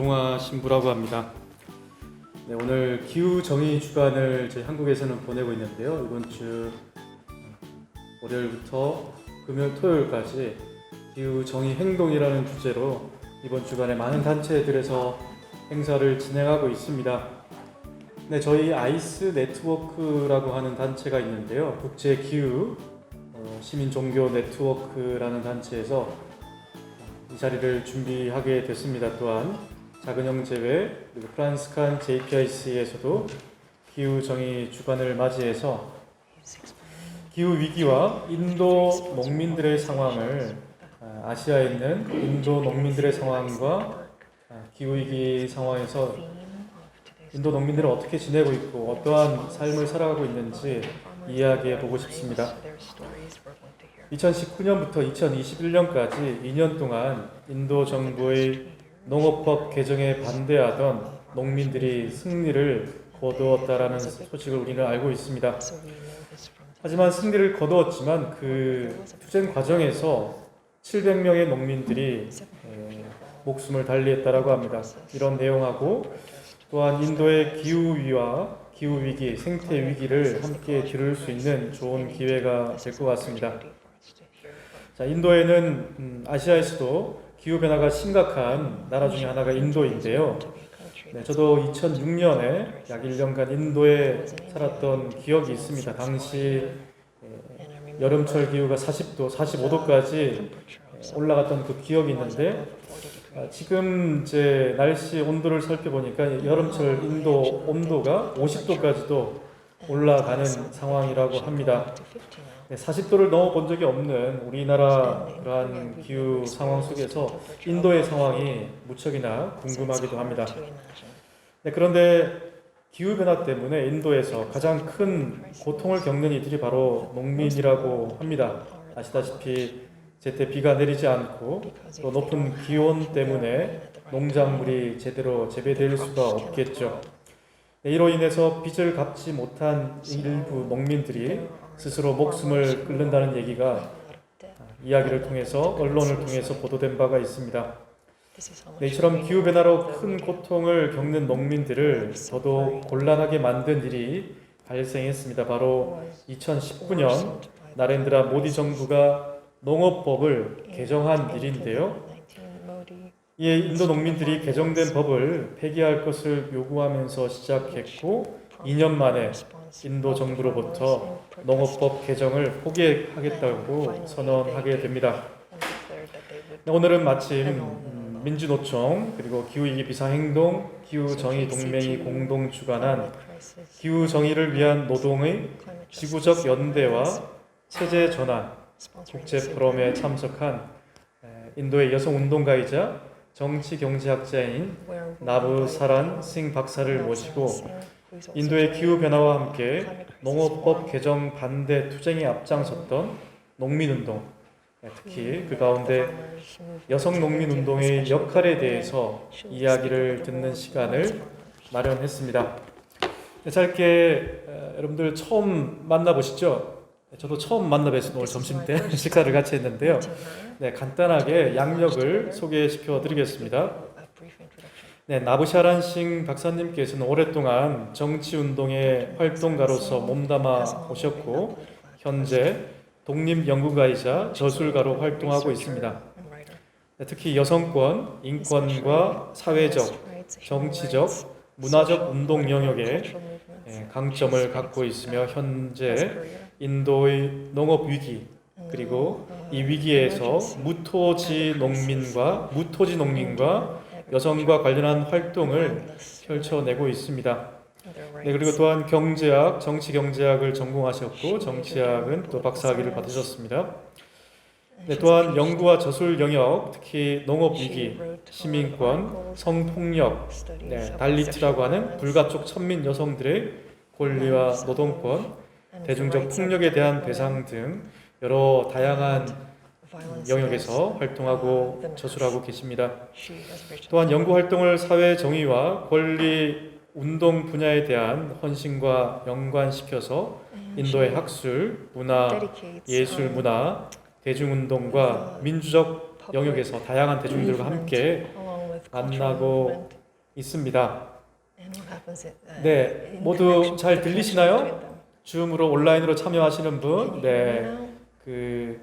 김동화 신부라고 합니다. 네, 오늘 기후정의 주간을 저희 한국에서는 보내고 있는데요. 이번 주 월요일부터 금요일, 토요일까지 기후정의 행동이라는 주제로 이번 주간에 많은 단체들에서 행사를 진행하고 있습니다. 네, 저희 아이스 네트워크라고 하는 단체가 있는데요. 국제기후 시민종교 네트워크라는 단체에서 이 자리를 준비하게 됐습니다. 또한 작은형제회 그리고 프란스칸 JPIC에서도 기후정의 주간을 맞이해서 기후위기와 인도 농민들의 상황을 아시아에 있는 인도 농민들의 상황과 기후위기 상황에서 인도 농민들은 어떻게 지내고 있고 어떠한 삶을 살아가고 있는지 이야기해 보고 싶습니다. 2019년부터 2021년까지 2년 동안 인도 정부의 농업법 개정에 반대하던 농민들이 승리를 거두었다라는 소식을 우리는 알고 있습니다. 하지만 승리를 거두었지만 그 투쟁 과정에서 700명의 농민들이 목숨을 달리했다라고 합니다. 이런 내용하고 또한 인도의 기후위와 기후위기, 생태위기를 함께 들을 수 있는 좋은 기회가 될 것 같습니다. 자, 인도에는 아시아에서도 기후변화가 심각한 나라 중에 하나가 인도인데요. 네, 저도 2006년에 약 1년간 인도에 살았던 기억이 있습니다. 당시 여름철 기후가 40도, 45도까지 올라갔던 그 기억이 있는데 지금 이제 날씨 온도를 살펴보니까 여름철 인도 온도가 50도까지도 올라가는 상황이라고 합니다. 40도를 넘어본 적이 없는 우리나라 그러한 기후 상황 속에서 인도의 상황이 무척이나 궁금하기도 합니다. 그런데 기후변화 때문에 인도에서 가장 큰 고통을 겪는 이들이 바로 농민이라고 합니다. 아시다시피 제때 비가 내리지 않고 또 높은 기온 때문에 농작물이 제대로 재배될 수가 없겠죠. 이로 인해서 빚을 갚지 못한 일부 농민들이 스스로 목숨을 끊는다는 얘기가 이야기를 통해서 언론을 통해서 보도된 바가 있습니다. 이처럼 기후변화로 큰 고통을 겪는 농민들을 더더욱 곤란하게 만든 일이 발생했습니다. 바로 2019년 나렌드라 모디 정부가 농업법을 개정한 일인데요. 이에 인도 농민들이 개정된 법을 폐기할 것을 요구하면서 시작했고 2년 만에 인도 정부로부터 농업법 개정을 포기하겠다고 선언하게 됩니다. 오늘은 마침 민주노총 그리고 기후위기 비상행동 기후정의 동맹이 공동 주관한 기후정의를 위한 노동의 지구적 연대와 체제 전환 국제 포럼에 참석한 인도의 여성 운동가이자 정치 경제학자인 나부사란 싱 박사를 모시고 인도의 기후 변화와 함께 농업법 개정 반대 투쟁에 앞장섰던 농민운동, 특히 그 가운데 여성 농민운동의 역할에 대해서 이야기를 듣는 시간을 마련했습니다. 짧게 여러분들 처음 만나보시죠? 저도 처음 만나뵀습니다. 오늘 점심때 식사를 같이 했는데요. 네, 간단하게 양력을 소개시켜 드리겠습니다. 네, 나부샤란 싱 박사님께서는 오랫동안 정치운동의 활동가로서 몸담아 오셨고 현재 독립연구가이자 저술가로 활동하고 있습니다. 네, 특히 여성권, 인권과 사회적, 정치적, 문화적 운동 영역에 강점을 갖고 있으며 현재 인도의 농업 위기 그리고 이 위기에서 무토지 농민과 여성과 관련한 활동을 펼쳐내고 있습니다. 네, 그리고 또한 경제학, 정치경제학을 전공하셨고 정치학은 또 박사학위를 받으셨습니다. 네, 또한 연구와 저술 영역, 특히 농업위기, 시민권, 성폭력, 달리트라고 하는 불가촉 천민 여성들의 권리와 노동권, 대중적 폭력에 대한 배상 등 여러 다양한 영역에서 활동하고 저술하고 계십니다. 또한 연구 활동을 사회 정의와 권리 운동 분야에 대한 헌신과 연관시켜서 인도의 학술, 문화, 예술, 문화, 대중운동과 민주적 영역에서 다양한 대중들과 함께 만나고 있습니다. And what happens 네, in 모두 connection 잘 with the 들리시나요? connection between them? 줌으로 온라인으로 참여하시는 Can 분, you hear me 네, now? 그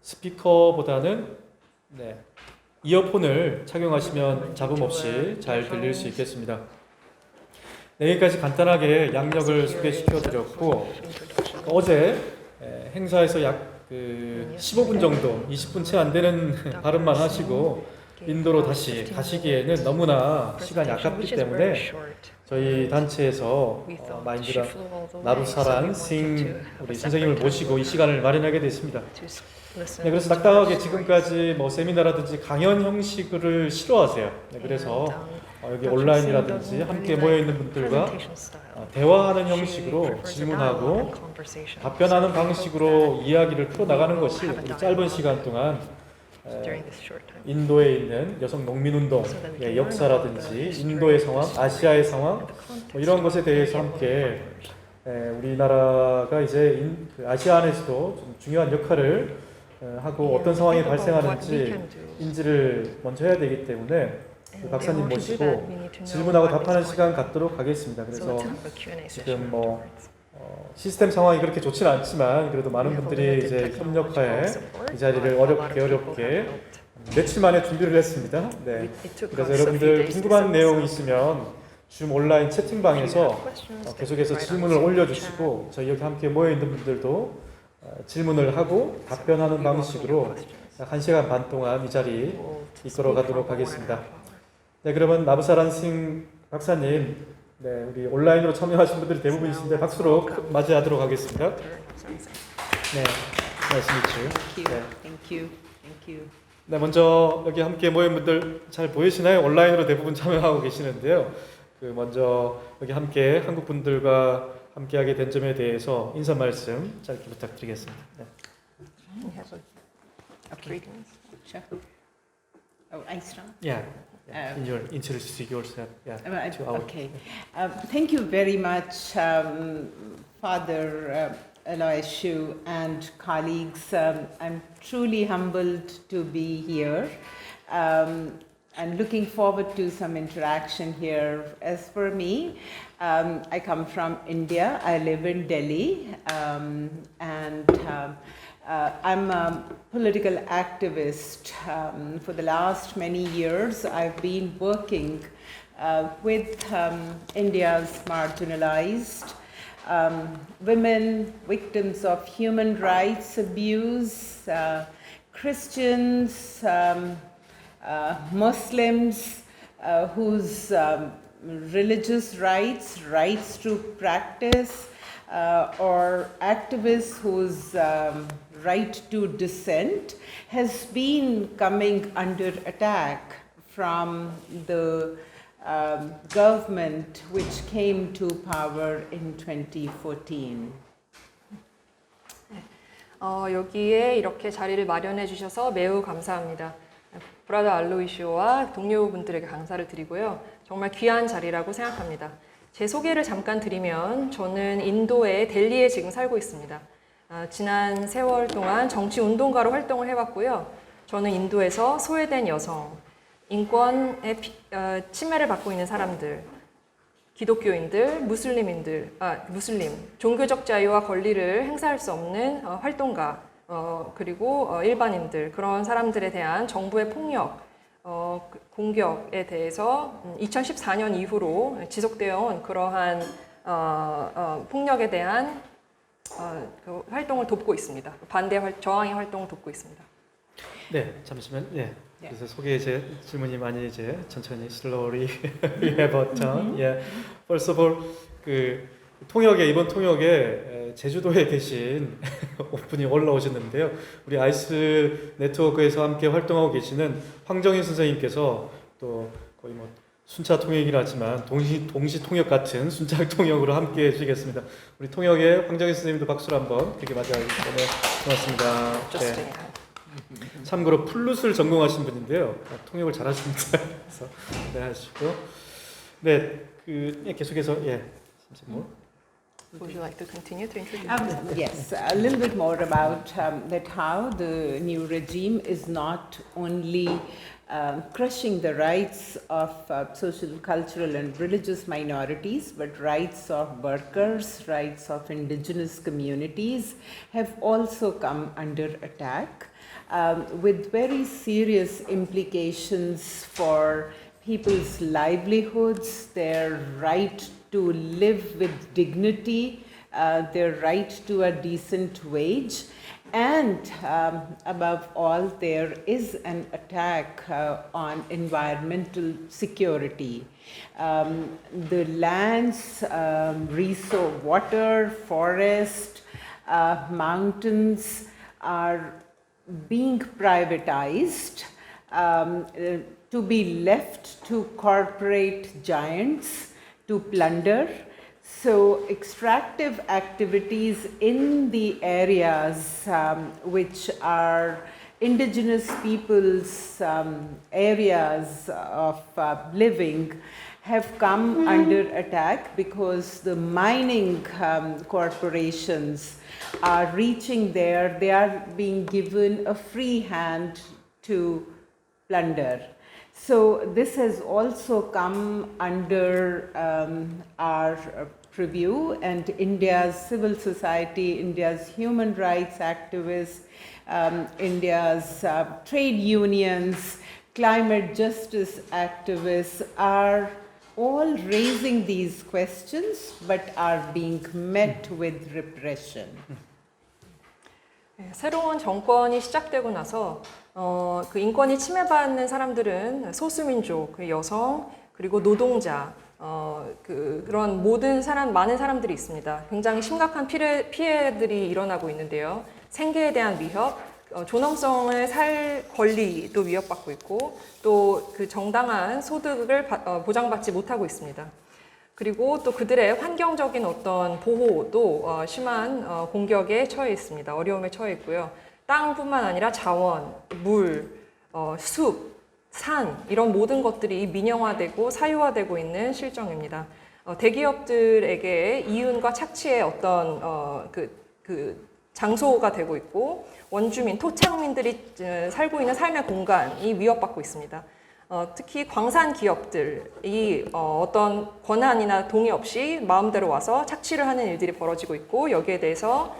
스피커보다는 네, 이어폰을 착용하시면 잡음 없이 잘 들릴 수 있겠습니다. 네, 여기까지 간단하게 양력을 소개시켜 드렸고 어제 행사에서 약 15분 정도, 20분 채 안 되는 발음만 하시고 인도로 다시 가시기에는 너무나 시간이 아깝기 때문에 저희 단체에서 마인드라 나루사란 싱 우리 선생님을 모시고 이 시간을 마련하게 됐습니다. 네, 그래서 딱딱하게 지금까지 뭐 세미나라든지 강연 형식을 싫어하세요. 네, 그래서 여기 온라인이라든지 함께 모여 있는 분들과 대화하는 형식으로 질문하고 답변하는 방식으로 이야기를 풀어 나가는 것이 우리 짧은 시간 동안 인도에 있는 여성 농민운동의 역사라든지 인도의 상황, 아시아의 상황 뭐 이런 것에 대해서 함께 우리나라가 이제 아시아 안에서도 좀 중요한 역할을 하고 어떤 상황이 발생하는지 인지를 먼저 해야 되기 때문에 박사님 모시고 질문하고 답하는 시간 갖도록 하겠습니다. 그래서 지금 뭐 시스템 상황이 그렇게 좋지는 않지만 그래도 많은 분들이 이제 협력하에 이 자리를 어렵게 며칠 만에 준비를 했습니다. 네. 그래서 여러분들 궁금한 내용이 있으면 줌 온라인 채팅방에서 계속해서 질문을 올려주시고 저희 여기 함께 모여 있는 분들도 질문을 하고 답변하는 방식으로 약 1시간 반 동안 이 자리 이끌어 가도록 하겠습니다. 네, 그러면 나부사란 싱 박사님, 네, 우리 온라인으로 참여하신 분들이 대부분이신데 박수로 맞이하도록 하겠습니다. 네, 말씀이죠. 네. Thank you. 네, 먼저 여기 함께 모인 분들 잘 보이시나요? 온라인으로 대부분 참여하고 계시는데요. 먼저 여기 함께 한국 분들과 함께하게 된 점에 대해서 인사 말씀 짧게 부탁드리겠습니다. 네. Sure. Oh, I start. Yeah. Introduce yourself. Yeah. Okay. Thank you very much, Father Aloysiu and colleagues. I'm truly humbled to be here. And looking forward to some interaction here. As for me, I come from India. I live in Delhi, and I'm a political activist. For the last many years, I've been working with India's marginalized women, victims of human rights abuse, Christians, Muslims whose religious rights to practice, or activists whose right to dissent has been coming under attack from the government which came to power in 2014. 여기에 이렇게 자리를 마련해 주셔서 매우 감사합니다. 브라더 알로이시오와 동료분들에게 감사를 드리고요. 정말 귀한 자리라고 생각합니다. 제 소개를 잠깐 드리면 저는 인도의 델리에 지금 살고 있습니다. 지난 세월 동안 정치운동가로 활동을 해왔고요. 저는 인도에서 소외된 여성, 인권의 침해를 받고 있는 사람들, 기독교인들, 무슬림, 종교적 자유와 권리를 행사할 수 없는 활동가, 그리고 일반인들, 그런 사람들에 대한 정부의 폭력, 공격에 대해서 2014년 이후로 지속되어 온 그러한 폭력에 대한 그 활동을 돕고 있습니다. 저항의 활동을 돕고 있습니다. 네, 잠시만. 네. 그래서 소개 질문이 많이 천천히 slowly we have a turn. Yeah. First of all, 이번 통역에 제주도에 계신 분이 올라오셨는데요. 우리 아이스 네트워크에서 함께 활동하고 계시는 황정희 선생님께서 또 거의 뭐 순차 통역이라지만 동시 통역 같은 순차 통역으로 함께 해주시겠습니다. 우리 통역의 황정희 선생님도 박수를 한번 되게 맞아주기 때문에 고맙습니다. 좋습니다. 네. 참고로 플룻을 전공하신 분인데요. 통역을 잘하십니다. 그래서 네 하시고 계속해서 잠시만요. Would you like to continue to introduce? Yes, a little bit more about that how the new regime is not only crushing the rights of social, cultural, and religious minorities, but rights of workers, rights of indigenous communities have also come under attack, with very serious implications for people's livelihoods, their right to live with dignity, their right to a decent wage, and above all, there is an attack on environmental security. The lands, resource, water, forest, mountains are being privatized to be left to corporate giants to plunder. So extractive activities in the areas which are indigenous people's areas of living have come under attack because the mining corporations are reaching there. They are being given a free hand to plunder. So this has also come under our purview, and India's civil society, India's human rights activists, India's trade unions, climate justice activists are all raising these questions but are being met with repression. 새로운 정권이 시작되고 나서 그 인권이 침해받는 사람들은 소수민족, 그 여성, 그리고 노동자, 그런 많은 사람들이 있습니다. 굉장히 심각한 피해들이 일어나고 있는데요. 생계에 대한 위협, 존엄성을 살 권리도 위협받고 있고, 또 그 정당한 소득을 보장받지 못하고 있습니다. 그리고 또 그들의 환경적인 어떤 보호도 심한 공격에 처해 있습니다. 어려움에 처해 있고요. 땅뿐만 아니라 자원, 물, 숲, 산 이런 모든 것들이 민영화되고 사유화되고 있는 실정입니다. 대기업들에게 이윤과 착취의 어떤 그 장소가 되고 있고, 원주민, 토착민들이 살고 있는 삶의 공간이 위협받고 있습니다. 특히 광산 기업들이 어떤 권한이나 동의 없이 마음대로 와서 착취를 하는 일들이 벌어지고 있고, 여기에 대해서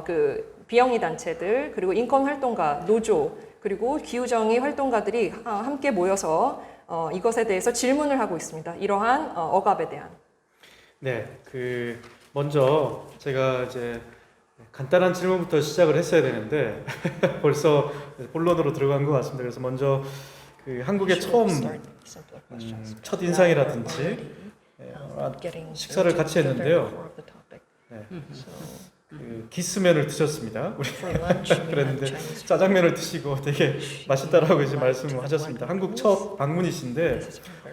그 비영리 단체들, 그리고 인권 활동가, 노조, 그리고 기후정의 활동가들이 함께 모여서 이것에 대해서 질문을 하고 있습니다. 이러한 억압에 대한. 네, 먼저 제가 이제 간단한 질문부터 시작을 했어야 되는데 벌써 본론으로 들어간 것 같습니다. 그래서 먼저 한국의 첫 인상이라든지 식사를 같이 했는데요. 네. 기스면을 드셨습니다. 우리 그랬는데 짜장면을 드시고 되게 맛있다라고 이제 말씀을 하셨습니다. 한국 첫 방문이신데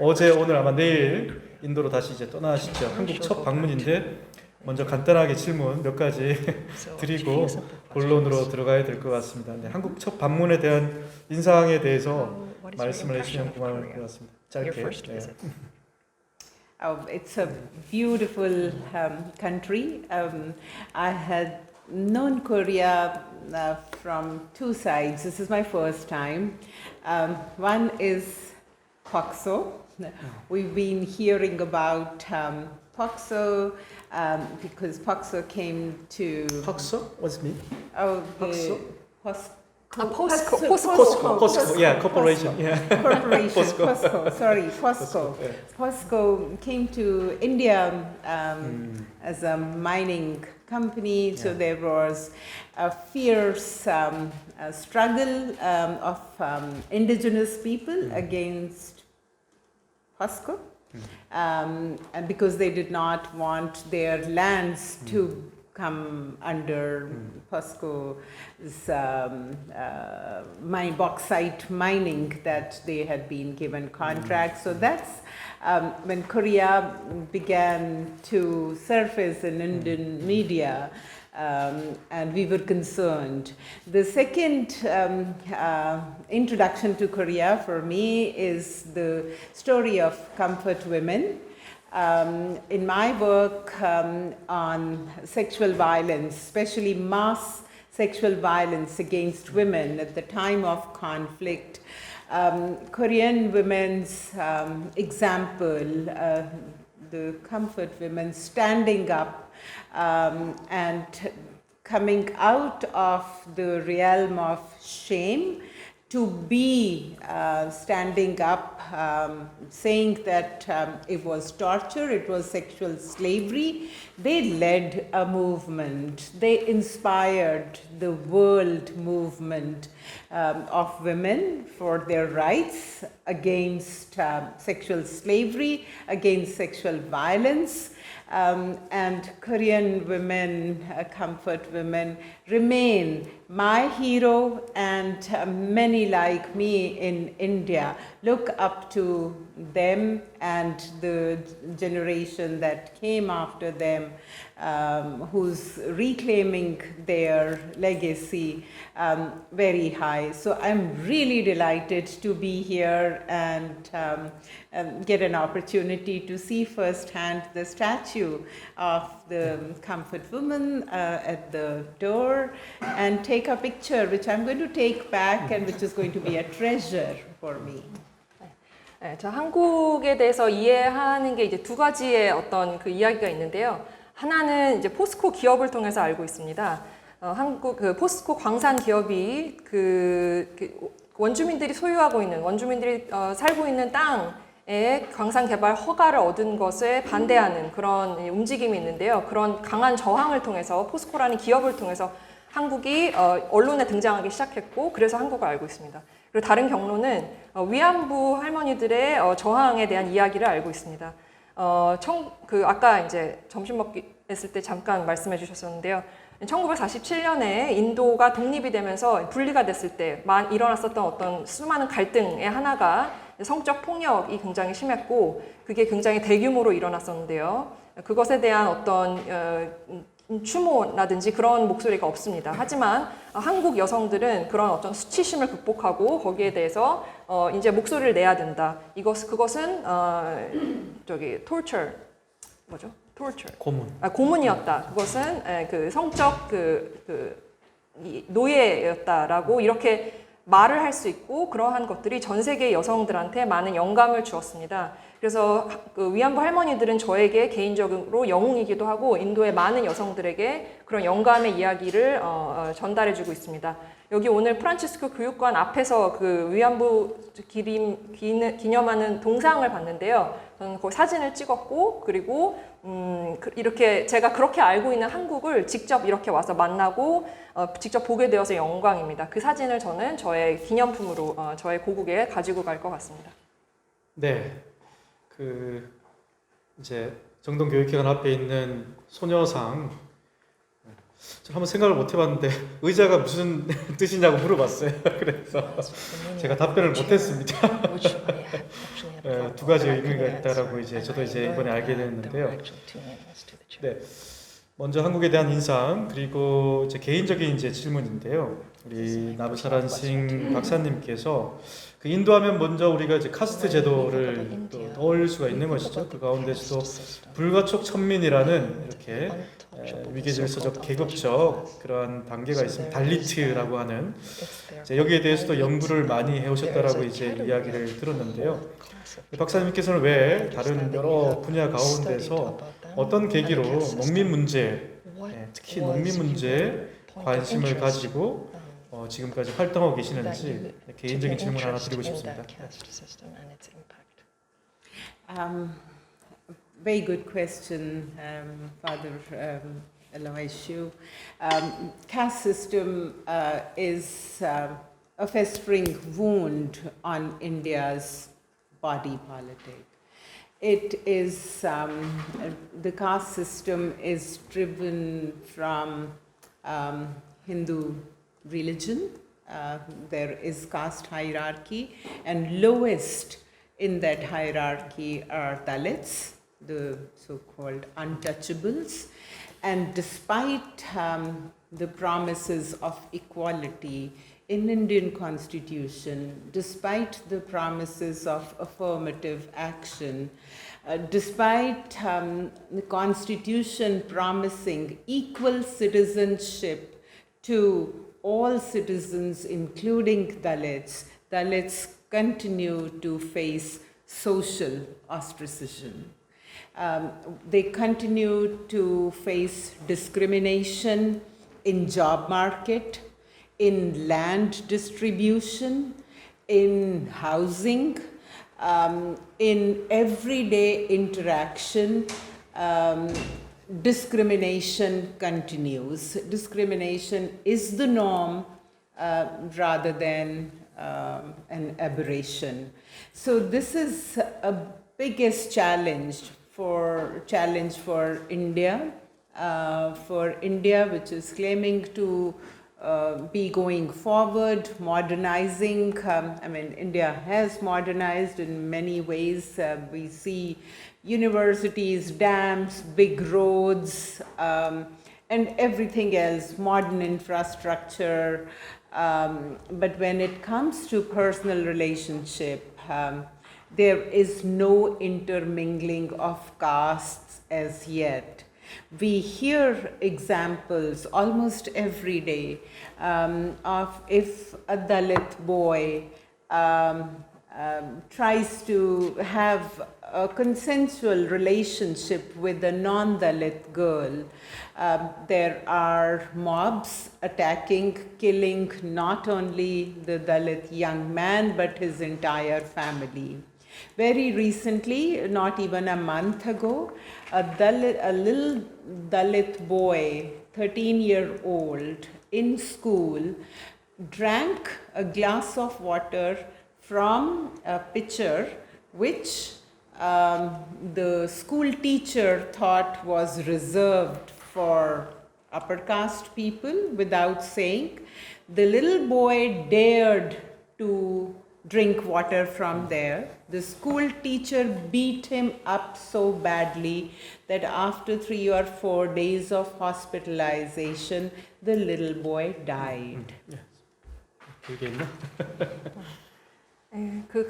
어제 오늘 아마 내일 인도로 다시 이제 떠나시죠. 한국 첫 방문인데 먼저 간단하게 질문 몇 가지 드리고 본론으로 들어가야 될 것 같습니다. 네, 한국 첫 방문에 대한 인상에 대해서 말씀을 해주시면 고마울 것 같습니다. 짧게. 네. It's a beautiful country. I had known Korea from two sides. This is my first time. One is POCSO. We've been hearing about POCSO because POCSO came to... POCSO? What's me? Oh, POCSO? POSCO. Yeah, corporation. Yeah. Corporation, POSCO, sorry, POSCO. Yeah. POSCO came to India as a mining company, so there was a fierce struggle of indigenous people against POSCO, and because they did not want their lands to come under POSCO's bauxite mining that they had been given contracts. So that's when Korea began to surface in Indian media, and we were concerned. The second introduction to Korea for me is the story of Comfort Women. In my work on sexual violence, especially mass sexual violence against women at the time of conflict, Korean women's example, the comfort women standing up and coming out of the realm of shame to be standing up, saying that it was torture, it was sexual slavery. They led a movement. They inspired the world movement of women for their rights against sexual slavery, against sexual violence. And Korean women, comfort women, remain my hero, and many like me in India look up to them and the generation that came after them, who's reclaiming their legacy very high. So I'm really delighted to be here and get an opportunity to see firsthand the statue of the comfort woman at the door and take a picture, which I'm going to take back and which is going to be a treasure for me. 네, 저 한국에 대해서 이해하는 게 이제 두 가지의 어떤 그 이야기가 있는데요. 하나는 이제 포스코 기업을 통해서 알고 있습니다. 한국 그 포스코 광산 기업이 그 원주민들이 소유하고 있는 원주민들이 살고 있는 땅에 광산 개발 허가를 얻은 것에 반대하는 그런 움직임이 있는데요. 그런 강한 저항을 통해서 포스코라는 기업을 통해서 한국이 언론에 등장하기 시작했고, 그래서 한국을 알고 있습니다. 그리고 다른 경로는 위안부 할머니들의 저항에 대한 이야기를 알고 있습니다. 아까 이제 점심 먹기 했을 때 잠깐 말씀해 주셨었는데요. 1947년에 인도가 독립이 되면서 분리가 됐을 때 일어났었던 어떤 수많은 갈등의 하나가 성적 폭력이 굉장히 심했고, 그게 굉장히 대규모로 일어났었는데요. 그것에 대한 어떤 추모라든지 그런 목소리가 없습니다. 하지만 한국 여성들은 그런 어떤 수치심을 극복하고 거기에 대해서 이제 목소리를 내야 된다. 그것은 torture 뭐죠? torture. 고문이었다. 그것은 그 성적 노예였다라고 이렇게 말을 할 수 있고, 그러한 것들이 전 세계 여성들한테 많은 영감을 주었습니다. 그래서 그 위안부 할머니들은 저에게 개인적으로 영웅이기도 하고 인도의 많은 여성들에게 그런 영감의 이야기를 전달해주고 있습니다. 여기 오늘 프란치스코 교육관 앞에서 그 위안부 기념하는 동상을 봤는데요. 저는 그 사진을 찍었고, 그리고 이렇게 제가 그렇게 알고 있는 한국을 직접 이렇게 와서 만나고 직접 보게 되어서 영광입니다. 그 사진을 저는 저의 기념품으로 저의 고국에 가지고 갈 것 같습니다. 네, 이제 정동교육기관 앞에 있는 소녀상, 저 한번 생각을 못 해봤는데 의자가 무슨 뜻이냐고 물어봤어요. 그래서 제가 답변을 못했습니다. 두 가지 의미가 있다라고 저도 이번에 알게 됐는데요. 네, 먼저 한국에 대한 인상, 그리고 개인적인 질문인데요. 우리 나부사란싱 박사님께서 그 인도하면 먼저 우리가 카스트 제도를 또 떠올릴 수가 있는 것이죠. 그 가운데서도 불가촉 천민이라는 이렇게 위계질서적 계급적 그러한 단계가 있습니다. 달리트라고 하는, 여기에 대해서도 연구를 많이 해오셨다라고 이야기를 들었는데요. 박사님께서는 왜 다른 여러 분야 가운데서 어떤 계기로 농민 문제, 특히 농민 문제에 관심을 가지고 지금까지 활동하고 계시는지 개인적인 질문 하나 드리고 싶습니다. Very good question, Father Aloysiu. Caste system is a festering wound on India's body politic. It is, the caste system is driven from Hindu religion. There is caste hierarchy, and lowest in that hierarchy are Dalits, the so-called untouchables. And despite the promises of equality in Indian Constitution, despite the promises of affirmative action, despite the Constitution promising equal citizenship to all citizens, including Dalits, Dalits continue to face social ostracism. They continue to face discrimination in job market, in land distribution, in housing, in everyday interaction. Discrimination continues. Discrimination is the norm rather than an aberration. So this is a biggest challenge for India, which is claiming to be going forward, modernizing. India has modernized in many ways. We see universities, dams, big roads, and everything else, modern infrastructure. But when it comes to personal relationship, there is no intermingling of castes as yet. We hear examples almost every day of if a Dalit boy tries to have a consensual relationship with a non-Dalit girl, there are mobs attacking, killing not only the Dalit young man but his entire family. Very recently, not even a month ago, a little Dalit boy, 13-year-old, in school, drank a glass of water from a pitcher which the school teacher thought was reserved for upper caste people without saying. The little boy dared to drink water from there. The school teacher beat him up so badly that after 3 or 4 days of hospitalization, the little boy died. 그게 있나? 그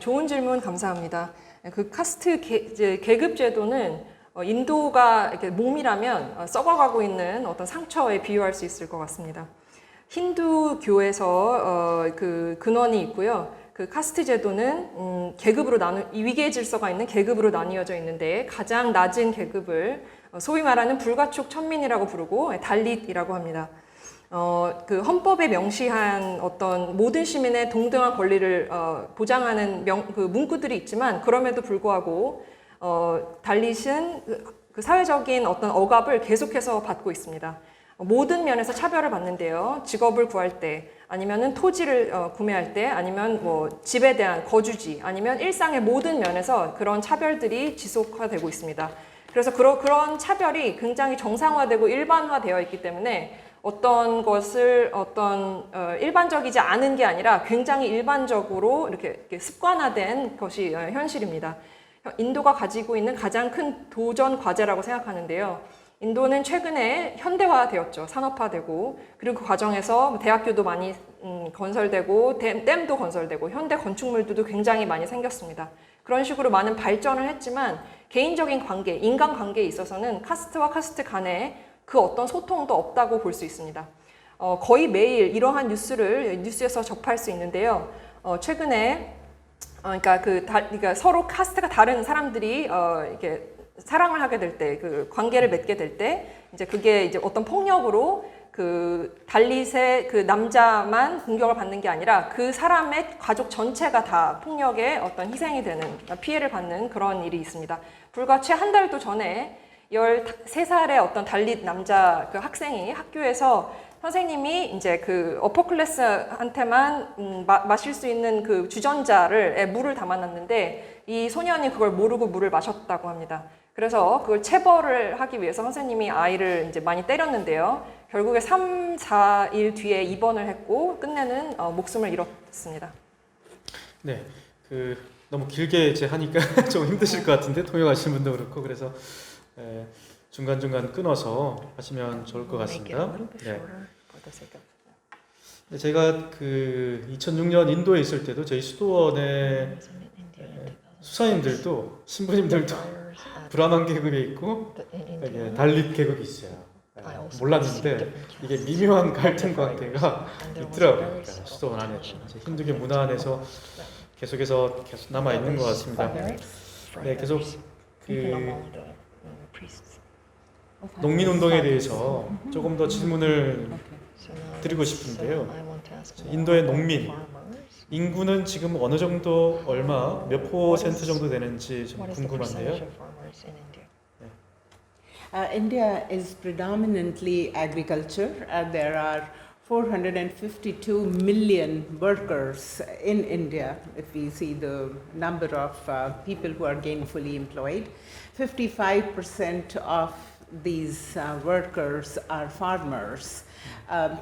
좋은 질문 감사합니다. 그 카스트 계급 제도는 인도가 이렇게 몸이라면 썩어가고 있는 어떤 상처에 비유할 수 있을 것 같습니다. 힌두교에서 그 근원이 있고요. 그 카스트 제도는 계급으로 위계 질서가 있는 계급으로 나뉘어져 있는데 가장 낮은 계급을 소위 말하는 불가촉 천민이라고 부르고 달릿이라고 합니다. 그 헌법에 명시한 어떤 모든 시민의 동등한 권리를 보장하는 그 문구들이 있지만 그럼에도 불구하고 달릿은 그 사회적인 어떤 억압을 계속해서 받고 있습니다. 모든 면에서 차별을 받는데요. 직업을 구할 때, 아니면은 토지를 구매할 때, 아니면 뭐 집에 대한 거주지, 아니면 일상의 모든 면에서 그런 차별들이 지속화되고 있습니다. 그래서 그런 차별이 굉장히 정상화되고 일반화되어 있기 때문에 어떤 것을 일반적이지 않은 게 아니라 굉장히 일반적으로 이렇게 습관화된 것이 현실입니다. 인도가 가지고 있는 가장 큰 도전 과제라고 생각하는데요. 인도는 최근에 현대화되었죠. 산업화되고, 그리고 그 과정에서 대학교도 많이 건설되고, 댐도 건설되고, 현대 건축물들도 굉장히 많이 생겼습니다. 그런 식으로 많은 발전을 했지만 개인적인 관계, 인간관계에 있어서는 카스트와 카스트 간에 그 어떤 소통도 없다고 볼 수 있습니다. 거의 매일 이러한 뉴스에서 접할 수 있는데요. 최근에 그러니까 서로 카스트가 다른 사람들이 이렇게 사랑을 하게 될 때, 그 관계를 맺게 될 때, 이제 그게 이제 어떤 폭력으로 그 달릿의 그 남자만 공격을 받는 게 아니라 그 사람의 가족 전체가 다 폭력의 어떤 희생이 되는, 피해를 받는 그런 일이 있습니다. 불과 채 한 달도 전에 13살의 어떤 달릿 남자 그 학생이 학교에서 선생님이 이제 그 어퍼클래스한테만 마실 수 있는 그 주전자를 물을 담아놨는데 이 소년이 그걸 모르고 물을 마셨다고 합니다. 그래서 그걸 체벌을 하기 위해서 선생님이 아이를 이제 많이 때렸는데요. 결국에 3, 4일 뒤에 입원을 했고 끝내는 목숨을 잃었습니다. 네, 너무 길게 이제 하니까 좀 힘드실 것 같은데 통역하시는 분도 그렇고 그래서 중간중간 끊어서 하시면 좋을 것 같습니다. 네. 제가 그 2006년 인도에 있을 때도 저희 수도원의 수사님들도 신부님들도 브라만 계급에 있고 달립 계급이 있어요. 몰랐는데 이게 미묘한 갈등 관계가 있더라고요. 그러니까 수도원 안에 힌두교 문화 안에서 계속 남아 있는 것 같습니다. 네, 계속 그 농민 운동에 대해서 조금 더 질문을 드리고 싶은데요. 인도의 농민 인구는 지금 어느 정도 몇 퍼센트 정도 되는지 좀 궁금한데요. India is predominantly agriculture. There are 452 million workers in India, if we see the number of people who are gainfully employed. 55% of these workers are farmers.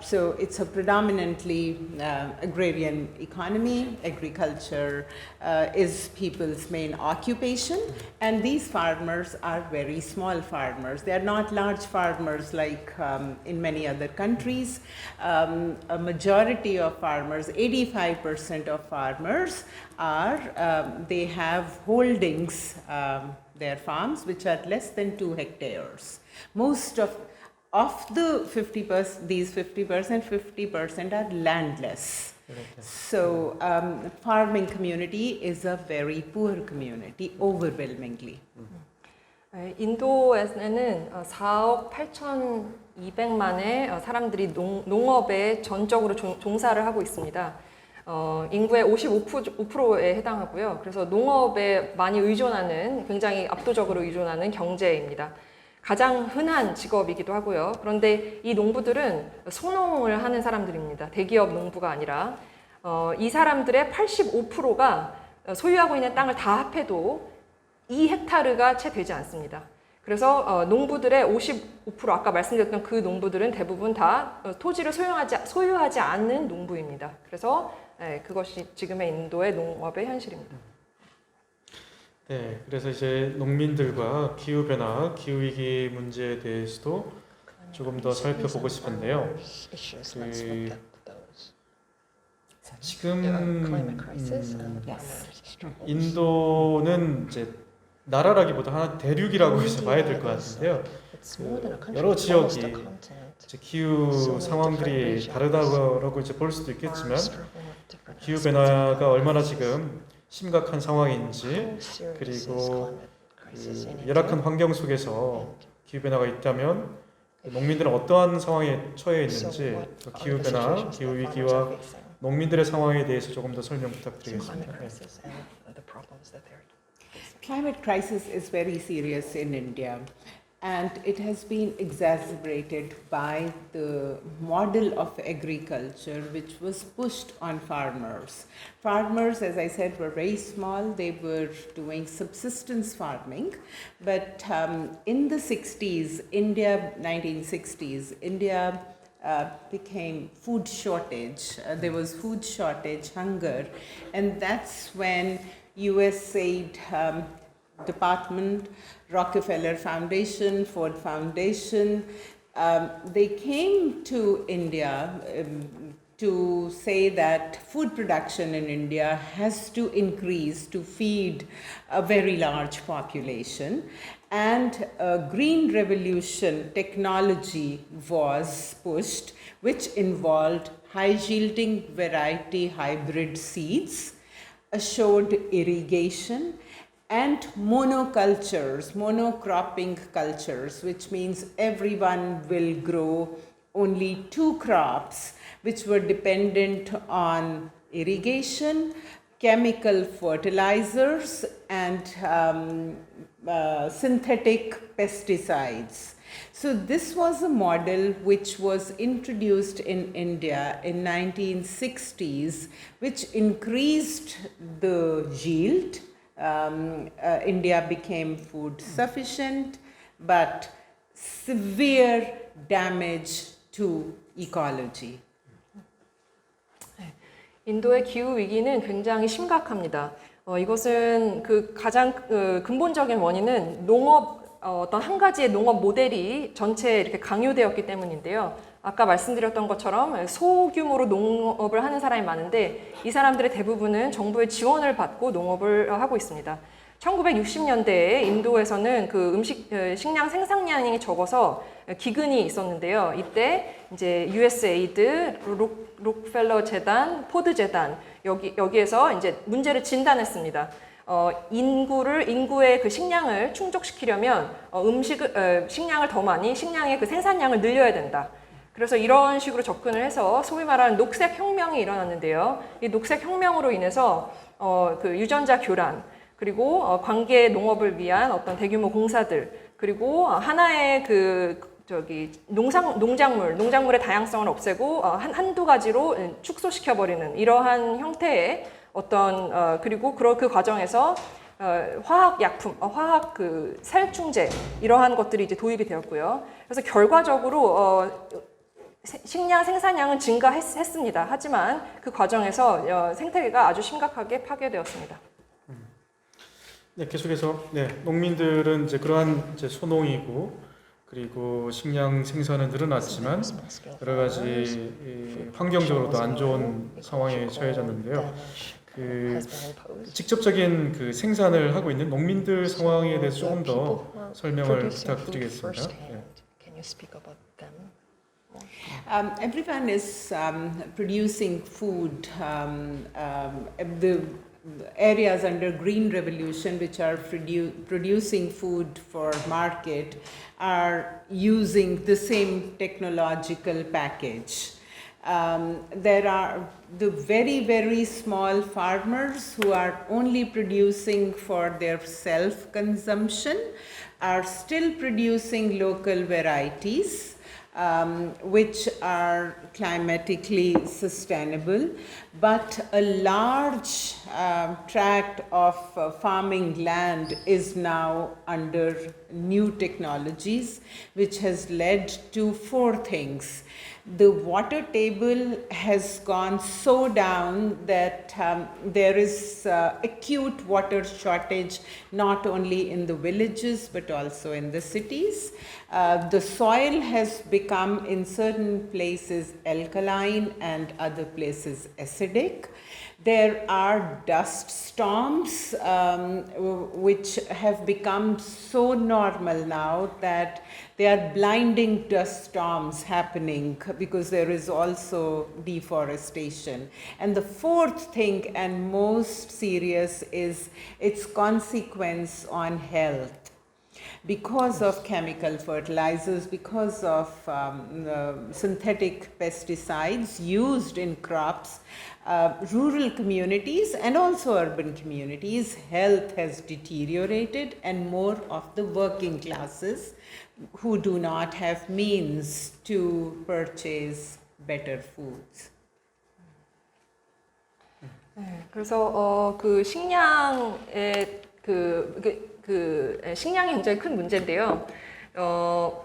So it's a predominantly agrarian economy. Agriculture is people's main occupation, and these farmers are very small farmers. They are not large farmers like in many other countries. A majority of farmers, 85% of farmers they have holdings, their farms, which are less than 2 hectares. Most of the 50%, these 50% are landless. So farming community is a very poor community, overwhelmingly. 인도에는 4억 8,200만의 사람들이 농업에 전적으로 종사를 하고 있습니다. 인구의 55%에 해당하고요. 그래서 농업에 많이 의존하는, 굉장히 압도적으로 의존하는 경제입니다. 가장 흔한 직업이기도 하고요. 그런데 이 농부들은 소농을 하는 사람들입니다. 대기업 농부가 아니라 이 사람들의 85%가 소유하고 있는 땅을 다 합해도 2헥타르가 채 되지 않습니다. 그래서 농부들의 55%, 아까 말씀드렸던 그 농부들은 대부분 다 토지를 소유하지 않는 농부입니다. 그래서 그것이 지금의 인도의 농업의 현실입니다. 네, 그래서 이제 농민들과 기후변화, 기후위기 문제에 대해서도 조금 더 살펴보고 싶은데요. 지금 인도는 이제 나라라기보다 하나 대륙이라고 해서 봐야 될 것 같은데요. 여러 지역이 이제 기후 상황들이 다르다고 이제 볼 수도 있겠지만 기후변화가 얼마나 지금 심각한 상황인지, 그리고 그 열악한 환경 속에서 기후변화가 있다면 농민들은 어떠한 상황에 처해 있는지, 기후변화, 기후위기와 농민들의 상황에 대해서 조금 더 설명 부탁드리겠습니다. Climate crisis is very serious in India, and it has been exacerbated by the model of agriculture which was pushed on farmers. Farmers, as I said, were very small. They were doing subsistence farming, but in the 60s, 1960s, India became food shortage. There was food shortage, hunger, and that's when USAID Department, Rockefeller Foundation, Ford Foundation, they came to India to say that food production in India has to increase to feed a very large population. And a green revolution technology was pushed, which involved high-yielding variety hybrid seeds, assured irrigation, and monocropping cultures, which means everyone will grow only 2 crops, which were dependent on irrigation, chemical fertilizers, and synthetic pesticides. So this was a model which was introduced in India in 1960s, which increased the yield. India became food sufficient, but severe damage to ecology. 인도의 기후 위기는 굉장히 심각합니다. 이것은 그 가장 근본적인 원인은 농업 어떤 한 가지의 농업 모델이 전체에 이렇게 강요되었기 때문인데요. 아까 말씀드렸던 것처럼 소규모로 농업을 하는 사람이 많은데 이 사람들의 대부분은 정부의 지원을 받고 농업을 하고 있습니다. 1960년대에 인도에서는 그 식량 생산량이 적어서 기근이 있었는데요. 이때 이제 USAID, 록펠러 재단, 포드 재단 여기에서 이제 문제를 진단했습니다. 인구의 그 식량을 충족시키려면 식량을 더 많이 식량의 그 생산량을 늘려야 된다. 그래서 이런 식으로 접근을 해서 소위 말하는 녹색 혁명이 일어났는데요. 이 녹색 혁명으로 인해서 그 유전자 교란 그리고 관계 농업을 위한 어떤 대규모 공사들 그리고 하나의 농작물의 다양성을 없애고 한두 가지로 축소시켜 버리는 이러한 형태의 어떤 그리고 그 과정에서 화학 약품, 화학 그 살충제 이러한 것들이 이제 도입이 되었고요. 그래서 결과적으로 식량 생산량은 증가했습니다. 하지만 그 과정에서 생태계가 아주 심각하게 파괴되었습니다. 네, 계속해서 농민들은 이제 그러한 이제 소농이고 그리고 식량 생산은 늘어났지만 여러 가지 환경적으로도 안 좋은 상황에 처해졌는데요. 그 직접적인 그 생산을 하고 있는 농민들 상황에 대해서 조금 더 설명을 부탁드리겠습니다. 네. Everyone is producing food. The areas under Green Revolution, which are producing food for market, are using the same technological package. There are the very, very small farmers who are only producing for their self-consumption, are still producing local varieties, which are climatically sustainable, but a large tract of farming land is now under new technologies, which has led to 4 things. The water table has gone so down that there is acute water shortage not only in the villages but also in the cities. The soil has become in certain places alkaline and other places acidic. There are dust storms which have become so normal now that there are blinding dust storms happening because there is also deforestation. And the 4th thing and most serious is its consequence on health. Because of chemical fertilizers, because of synthetic pesticides used in crops, rural communities and also urban communities, health has deteriorated, and more of the working classes who do not have means to purchase better foods. 그래서 그 식량의 식량이 굉장히 큰 문제인데요.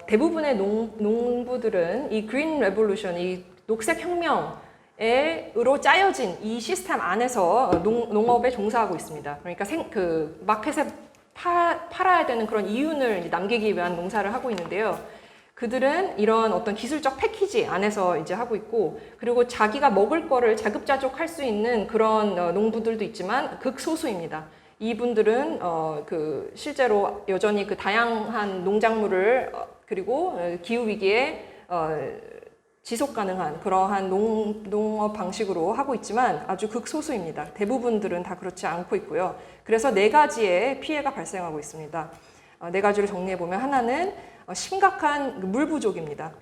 대부분의 농부들은 이 그린 레볼루션, 이 녹색 혁명으로 짜여진 이 시스템 안에서 농업에 종사하고 있습니다. 그러니까 그 마켓에 팔아야 되는 그런 이윤을 남기기 위한 농사를 하고 있는데요. 그들은 이런 어떤 기술적 패키지 안에서 이제 하고 있고, 그리고 자기가 먹을 거를 자급자족할 수 있는 그런 농부들도 있지만 극소수입니다. 이분들은 그 실제로 여전히 그 다양한 농작물을 그리고 기후 위기에 지속 가능한 그러한 농업 방식으로 하고 있지만 아주 극소수입니다. 대부분들은 다 그렇지 않고 있고요. 그래서 4가지의 피해가 발생하고 있습니다. 4가지를 정리해 보면, 하나는 심각한 물 부족입니다.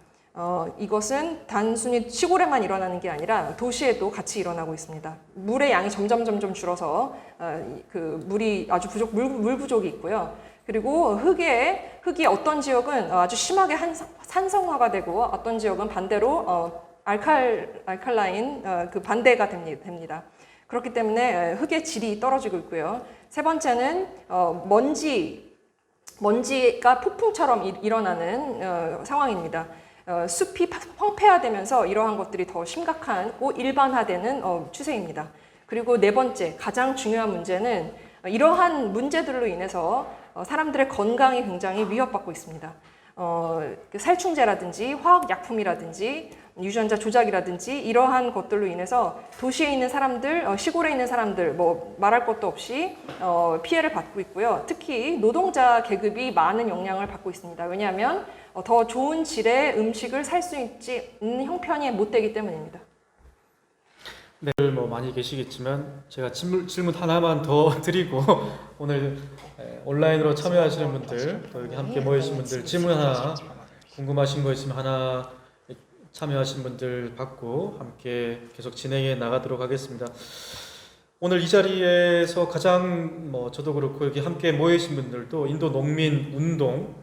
이것은 단순히 시골에만 일어나는 게 아니라 도시에도 같이 일어나고 있습니다. 물의 양이 점점 줄어서 그 물이 아주 물 부족이 있고요. 그리고 흙이 어떤 지역은 아주 심하게 산성화가 되고 어떤 지역은 반대로 알칼라인 그 반대가 됩니다. 그렇기 때문에 흙의 질이 떨어지고 있고요. 3번째는 먼지가 폭풍처럼 일어나는 상황입니다. 숲이 황폐화되면서 이러한 것들이 더 심각하고 일반화되는 추세입니다. 그리고 4번째, 가장 중요한 문제는 이러한 문제들로 인해서 사람들의 건강이 굉장히 위협받고 있습니다. 그 살충제라든지 화학약품이라든지 유전자 조작이라든지 이러한 것들로 인해서 도시에 있는 사람들, 시골에 있는 사람들 뭐 말할 것도 없이 피해를 받고 있고요. 특히 노동자 계급이 많은 영향을 받고 있습니다. 왜냐하면 더 좋은 질의 음식을 살 수 있는 형편이 못 되기 때문입니다. 네, 뭐 많이 계시겠지만 제가 질문 하나만 더 드리고 오늘 온라인으로 참여하시는 분들, 또 여기 함께 모이신 분들 질문 하나 궁금하신 거 있으면 하나 참여하신 분들 받고 함께 계속 진행해 나가도록 하겠습니다. 오늘 이 자리에서 가장 저도 그렇고 여기 함께 모이신 분들도 인도 농민 운동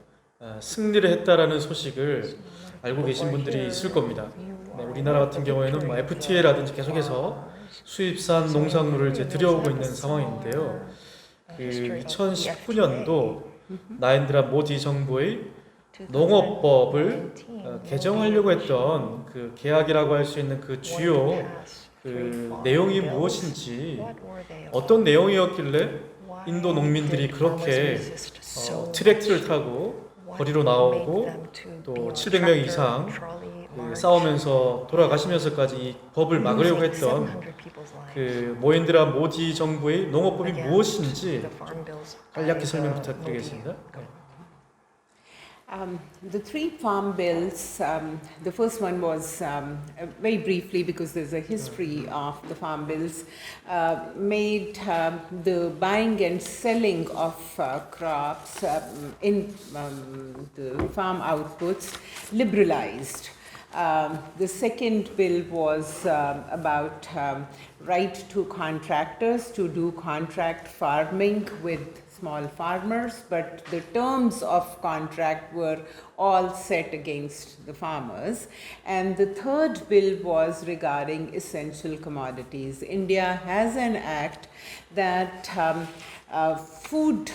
승리를 했다라는 소식을 알고 계신 분들이 있을 겁니다. 네, 우리나라 같은 경우에는 FTA라든지 계속해서 수입산 농산물을 이제 들여오고 있는 상황인데요. 그 2019년도 나렌드라 모디 정부의 농업법을 개정하려고 했던 그 계약이라고 할 수 있는 그 주요 그 내용이 무엇인지, 어떤 내용이었길래 인도 농민들이 그렇게 트랙터를 타고 거리로 나오고 또 700명 이상 싸우면서 돌아가시면서까지 이 법을 막으려고 했던 그 모힌드라 모디 정부의 농업법이 무엇인지 간략히 설명 부탁드리겠습니다. The three farm bills, the first one was, very briefly because there's a history of the farm bills, made the buying and selling of crops in the farm outputs liberalized. The second bill was about right to contractors to do contract farming with small farmers, but the terms of contract were all set against the farmers. And the third bill was regarding essential commodities. India has an act that food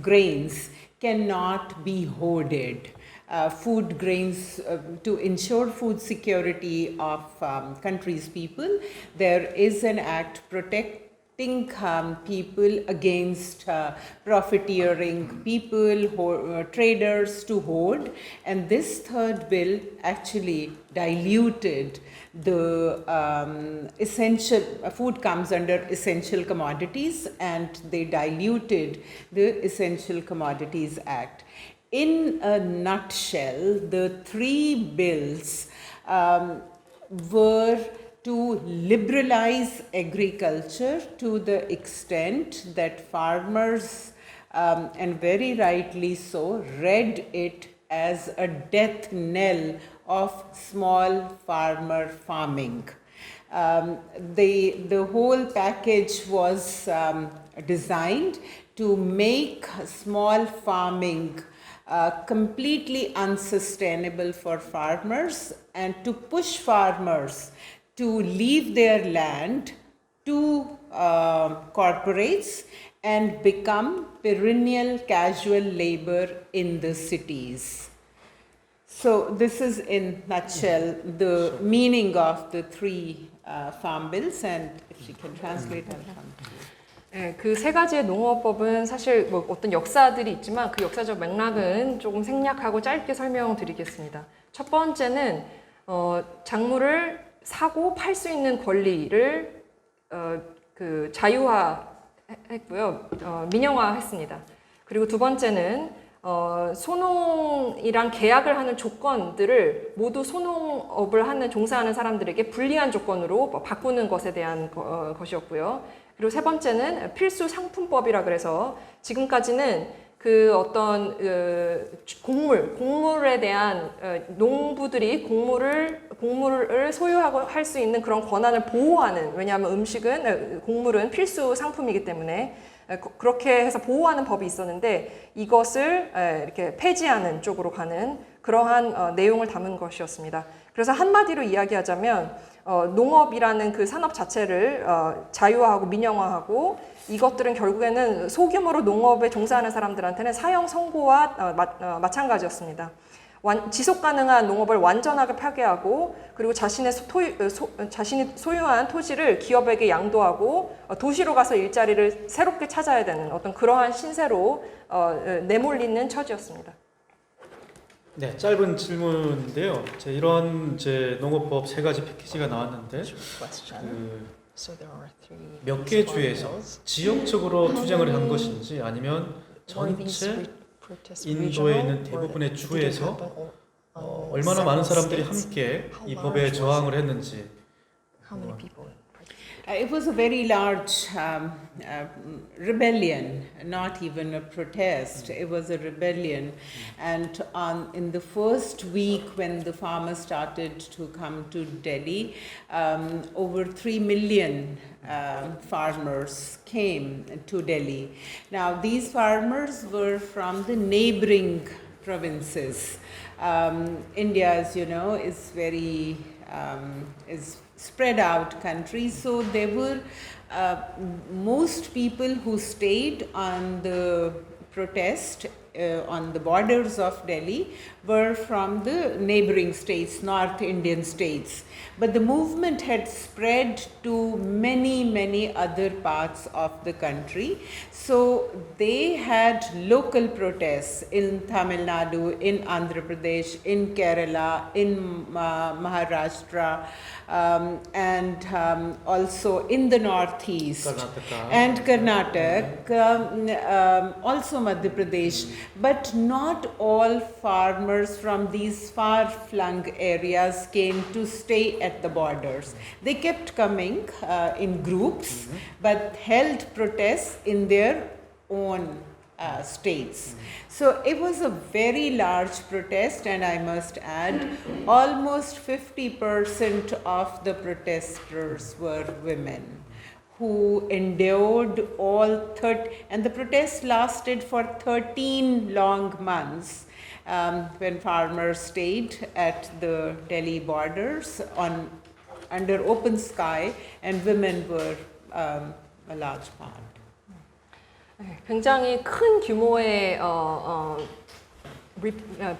grains cannot be hoarded. Food grains to ensure food security of country's people. There is an act protecting people against profiteering people, traders to hoard, and this third bill actually diluted the essential food comes under essential commodities, and they diluted the Essential Commodities Act. In a nutshell, the three bills were to liberalize agriculture to the extent that farmers, and very rightly so, read it as a death knell of small farmer farming. The whole package was designed to make small farming completely unsustainable for farmers and to push farmers to leave their land to corporates and become perennial casual labor in the cities. So this is in nutshell the meaning of the three farm bills, and if she can translate, I'll come to you. 네, 그 세 가지의 농업법은 사실 뭐 어떤 역사들이 있지만 그 역사적 맥락은 조금 생략하고 짧게 설명드리겠습니다. 첫 번째는 작물을 사고 팔 수 있는 권리를 그 자유화했고요, 민영화했습니다. 그리고 두 번째는 소농이랑 계약을 하는 조건들을 모두 소농업을 하는 종사하는 사람들에게 불리한 조건으로 바꾸는 것에 대한 것이었고요. 그리고 세 번째는 필수 상품법이라 그래서 지금까지는 그 어떤 곡물에 대한 농부들이 곡물을 소유하고 할 수 있는 그런 권한을 보호하는, 왜냐하면 곡물은 필수 상품이기 때문에 그렇게 해서 보호하는 법이 있었는데 이것을 이렇게 폐지하는 쪽으로 가는 그러한 내용을 담은 것이었습니다. 그래서 한마디로 이야기하자면 농업이라는 그 산업 자체를 자유화하고 민영화하고, 이것들은 결국에는 소규모로 농업에 종사하는 사람들한테는 사형 선고와 마찬가지였습니다. 지속 가능한 농업을 완전하게 파괴하고, 그리고 자신이 소유한 토지를 기업에게 양도하고 도시로 가서 일자리를 새롭게 찾아야 되는 어떤 그러한 신세로 내몰리는 처지였습니다. 네, 짧은 질문인데요. 이런 농업법 세 가지 패키지가 나왔는데 몇 개 주에서 지역적으로 투쟁을 한 것인지 아니면 전체 인도에 있는 대부분의 주에서 얼마나 많은 사람들이 함께 이 법에 저항을 했는지. It was a very large rebellion, not even a protest. It was a rebellion. And in the first week when the farmers started to come to Delhi, over 3 million farmers came to Delhi. Now, these farmers were from the neighboring provinces. India, as you know, is very is spread out country, so there were most people who stayed on the protest on the borders of Delhi were from the neighboring states, North Indian states. But the movement had spread to many other parts of the country. So they had local protests in Tamil Nadu, in Andhra Pradesh, in Kerala, in Maharashtra, and also in the northeast. Karnataka. And Karnataka, also Madhya Pradesh. But not all farmers from these far-flung areas came to stay at the borders. They kept coming in groups, but held protests in their own states. So it was a very large protest, and I must add, almost 50% of the protesters were women, who endured and the protest lasted for 13 long months when farmers stayed at the Delhi borders under open sky, and women were a large part. 굉장히 큰 규모의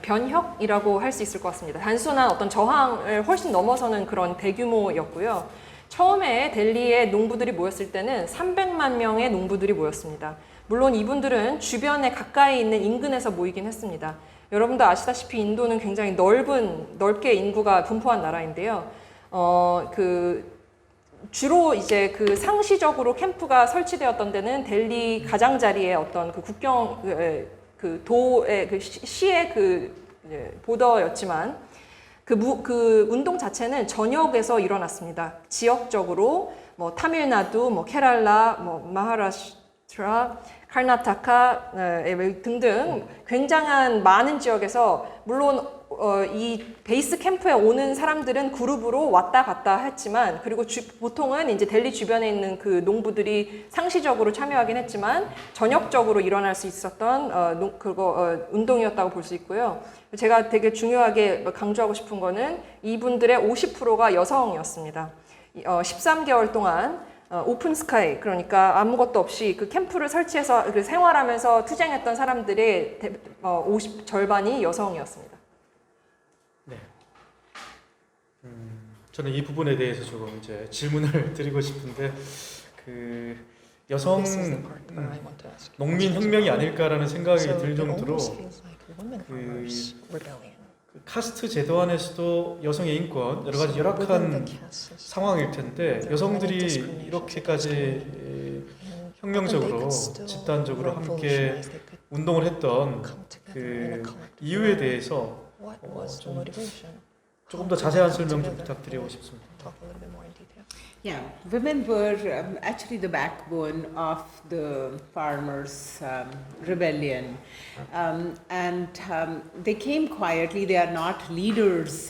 변혁이라고 할 수 있을 것 같습니다. 단순한 어떤 저항을 훨씬 넘어서는 그런 대규모였고요. 처음에 델리에 농부들이 모였을 때는 300만 명의 농부들이 모였습니다. 물론 이분들은 주변에 가까이 있는 인근에서 모이긴 했습니다. 여러분도 아시다시피 인도는 굉장히 넓게 인구가 분포한 나라인데요. 주로 이제 그 상시적으로 캠프가 설치되었던 데는 델리 가장자리의 어떤 그 국경 그 도의 그 시의 그 보더였지만 그 운동 자체는 전역에서 일어났습니다. 지역적으로 뭐 타밀나두, 뭐 케랄라, 뭐 마하라슈트라, 카르나타카 등등 굉장한 많은 지역에서 물론 이 베이스 캠프에 오는 사람들은 그룹으로 왔다 갔다 했지만 그리고 보통은 이제 델리 주변에 있는 그 농부들이 상시적으로 참여하긴 했지만 전역적으로 일어날 수 있었던 운동이었다고 볼 수 있고요. 제가 되게 중요하게 강조하고 싶은 거는 이분들의 50%가 여성이었습니다. 13개월 동안 오픈 스카이, 그러니까 아무것도 없이 그 캠프를 설치해서 생활하면서 투쟁했던 사람들의 절반이 여성이었습니다. 네. 저는 이 부분에 대해서 조금 이제 질문을 드리고 싶은데 그 여성 농민 혁명이 아닐까라는 생각이 들 정도로 그 카스트 제도 안에서도 여성의 인권 여러 가지 열악한 상황일 텐데 여성들이 이렇게까지 혁명적으로 집단적으로 함께 운동을 했던 그 이유에 대해서 조금 더 자세한 설명 좀 부탁드리고 싶습니다. Yeah, women were actually the backbone of the farmers' rebellion. And they came quietly, they are not leaders.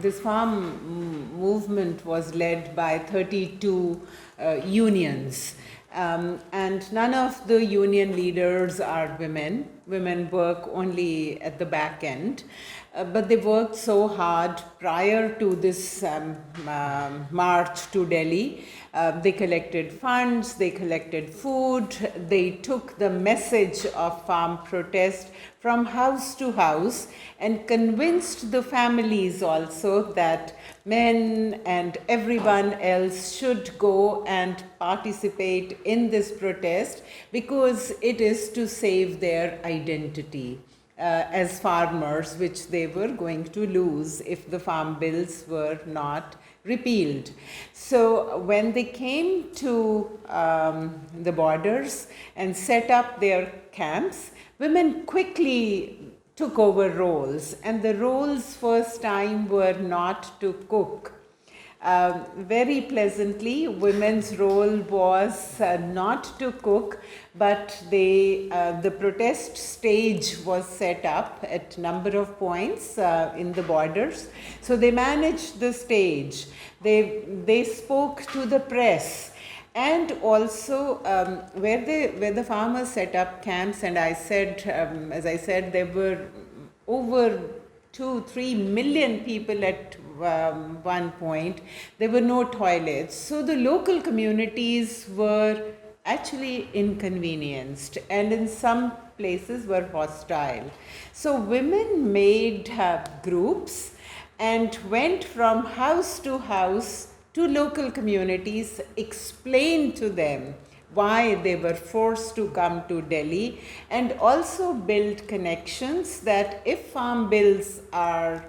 This farm movement was led by 32 unions. And none of the union leaders are women. Women work only at the back end. But they worked so hard prior to this march to Delhi. They collected funds, they collected food, they took the message of farm protest from house to house and convinced the families also that men and everyone else should go and participate in this protest because it is to save their identity. as farmers, which they were going to lose if the farm bills were not repealed. So when they came to the borders and set up their camps, women quickly took over roles, and the roles first time were not to cook. Very pleasantly, women's role was not to cook, but the protest stage was set up at number of points in the borders. So they managed the stage. They spoke to the press. And also, where the farmers set up camps, and I said, as I said, there were over 2-3 million people at one point. There were no toilets, so the local communities were actually inconvenienced, and in some places were hostile. So women made groups and went from house to local communities, explained to them why they were forced to come to Delhi, and also build connections that if farm bills are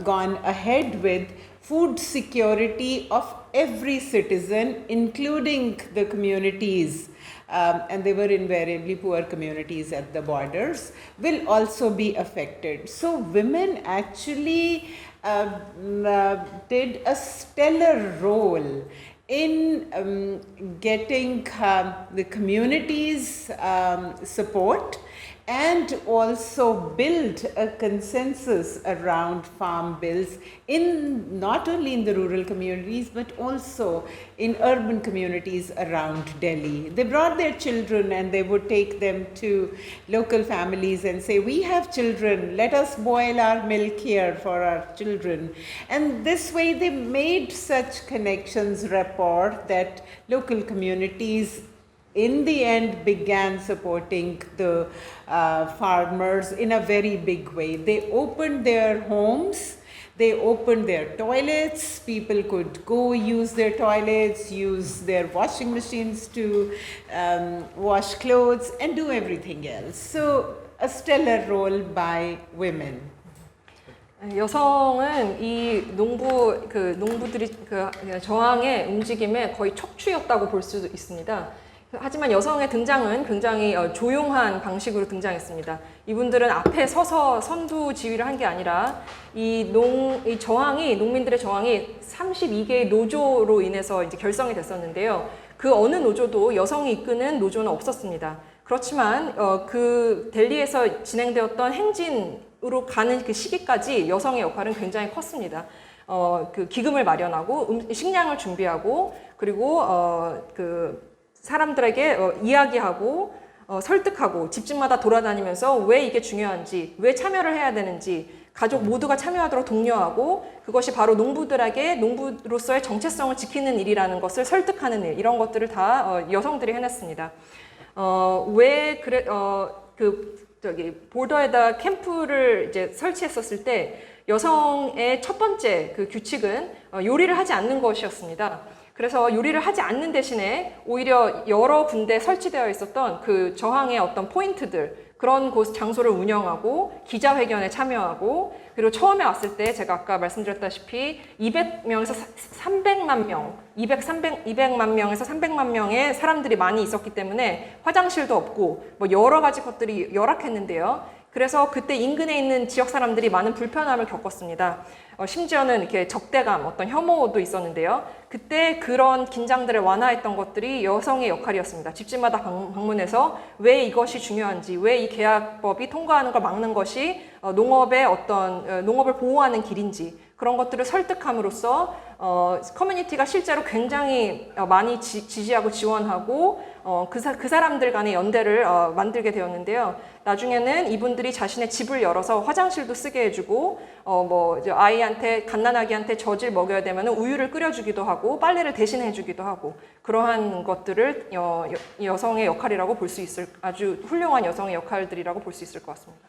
gone ahead with, food security of every citizen, including the communities, and they were invariably poor communities at the borders, will also be affected. So women actually did a stellar role in getting the community's support, and also build a consensus around farm bills in not only in the rural communities but also in urban communities around Delhi. They brought their children and they would take them to local families and say, we have children, let us boil our milk here for our children. And this way they made such connections, rapport, that local communities in the end began supporting the farmers in a very big way. They opened their homes, they opened their toilets, people could go use their toilets, use their washing machines to wash clothes and do everything else. So a stellar role by women. 여성은 이 농부들이 저항의 움직임의 거의 척추였다고 볼 수 있습니다. 하지만 여성의 등장은 굉장히 조용한 방식으로 등장했습니다. 이분들은 앞에 서서 선두 지휘를 한 게 아니라 이 농민들의 저항이 32개의 노조로 인해서 이제 결성이 됐었는데요. 그 어느 노조도 여성이 이끄는 노조는 없었습니다. 그렇지만 그 델리에서 진행되었던 행진으로 가는 그 시기까지 여성의 역할은 굉장히 컸습니다. 그 기금을 마련하고 식량을 준비하고 그리고 사람들에게 이야기하고 설득하고 집집마다 돌아다니면서 왜 이게 중요한지, 왜 참여를 해야 되는지, 가족 모두가 참여하도록 독려하고 그것이 바로 농부들에게 농부로서의 정체성을 지키는 일이라는 것을 설득하는 일, 이런 것들을 다 여성들이 해냈습니다. 보더에다 캠프를 이제 설치했었을 때 여성의 첫 번째 그 규칙은 요리를 하지 않는 것이었습니다. 그래서 요리를 하지 않는 대신에 오히려 여러 군데 설치되어 있었던 그 저항의 어떤 포인트들, 그런 장소를 운영하고 기자회견에 참여하고, 그리고 처음에 왔을 때 제가 아까 말씀드렸다시피 200명에서 300만 명, 200만 명에서 300만 명의 사람들이 많이 있었기 때문에 화장실도 없고 뭐 여러 가지 것들이 열악했는데요. 그래서 그때 인근에 있는 지역 사람들이 많은 불편함을 겪었습니다. 심지어는 이렇게 적대감, 어떤 혐오도 있었는데요. 그때 그런 긴장들을 완화했던 것들이 여성의 역할이었습니다. 집집마다 방문해서 왜 이것이 중요한지, 왜 이 계약법이 통과하는 걸 막는 것이 농업을 보호하는 길인지, 그런 것들을 설득함으로써 커뮤니티가 실제로 굉장히 많이 지지하고 지원하고 그 사람들 간의 연대를 만들게 되었는데요. 나중에는 이분들이 자신의 집을 열어서 화장실도 쓰게 해주고 갓난아기한테 젖을 먹여야 되면 우유를 끓여주기도 하고 빨래를 대신해 주기도 하고, 그러한 것들을 여성의 역할이라고 볼 수 있을, 아주 훌륭한 여성의 역할들이라고 볼 수 있을 것 같습니다.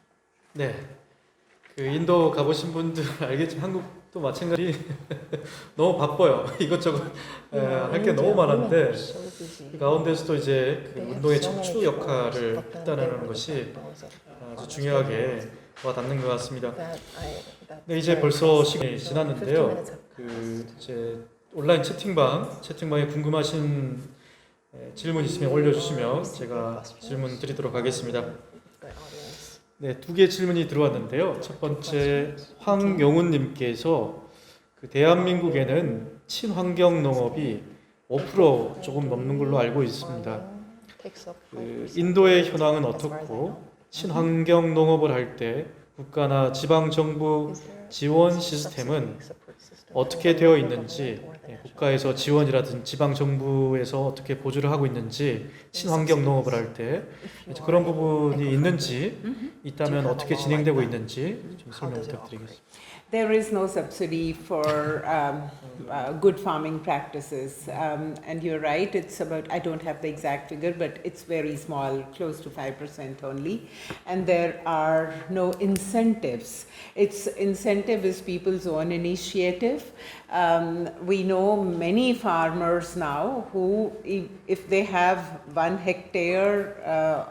네, 그 인도 가보신 분들 알겠지만 한국도 마찬가지 너무 바빠요. 이것저것 할 게 너무 많았는데 그 가운데서도 이제 그 운동의 척추 역할을 했다는 것이 아주 중요하게 와닿는 것 같습니다. 네, 이제 벌써 시간이 지났는데요. 이제 온라인 채팅방에 궁금하신 질문 있으면 올려주시면 제가 질문 드리도록 하겠습니다. 네, 2개 질문이 들어왔는데요. 첫 번째 황용훈님께서 대한민국에는 친환경 농업이 5% 조금 넘는 걸로 알고 있습니다. 인도의 현황은 어떻고 친환경 농업을 할 때 국가나 지방 정부 지원 시스템은 어떻게 되어 있는지, 국가에서 지원이라든지 지방 정부에서 어떻게 보조를 하고 있는지, 친환경 농업을 할 때 그런 부분이 있는지, 있다면 어떻게 진행되고 있는지 좀 설명 부탁드리겠습니다. There is no subsidy for good farming practices, and you're right, it's about, I don't have the exact figure, but it's very small, close to 5% only, and there are no incentives. Its incentive is people's own initiative. We know many farmers now who, if they have 1 hectare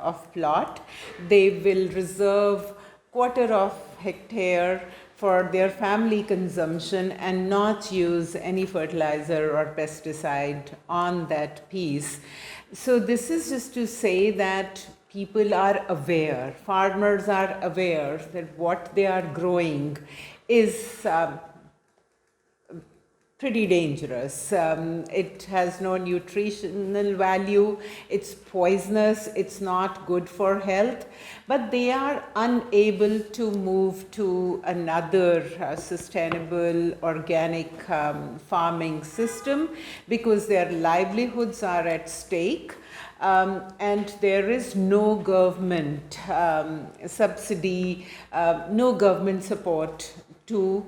of plot, they will reserve quarter of hectare for their family consumption and not use any fertilizer or pesticide on that piece. So this is just to say that people are aware, farmers are aware that what they are growing is pretty dangerous. It has no nutritional value, it's poisonous, it's not good for health, but they are unable to move to another sustainable organic farming system because their livelihoods are at stake. And there is no government subsidy, no government support to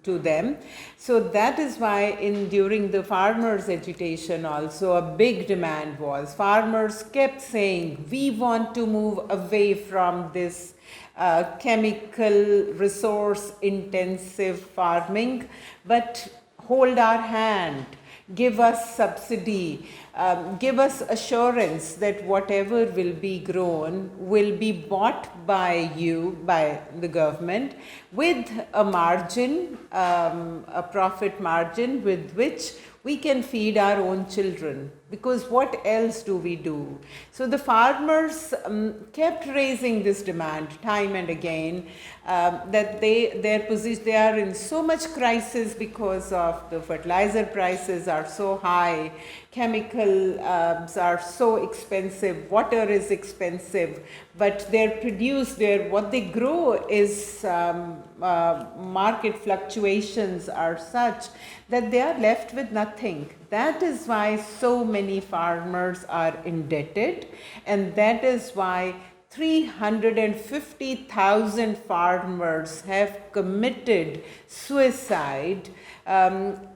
them. So that is why during the farmers' agitation also a big demand was, farmers kept saying, we want to move away from this chemical resource intensive farming, but hold our hand, give us subsidy, give us assurance that whatever will be grown will be bought by you, by the government, with a margin, a profit margin with which we can feed our own children, because what else do we do? So the farmers kept raising this demand time and again, that they are in so much crisis because of the fertilizer prices are so high, chemicals are so expensive, water is expensive, but what they grow is market fluctuations are such that they are left with nothing. That is why so many farmers are indebted, and that is why 350,000 farmers have committed suicide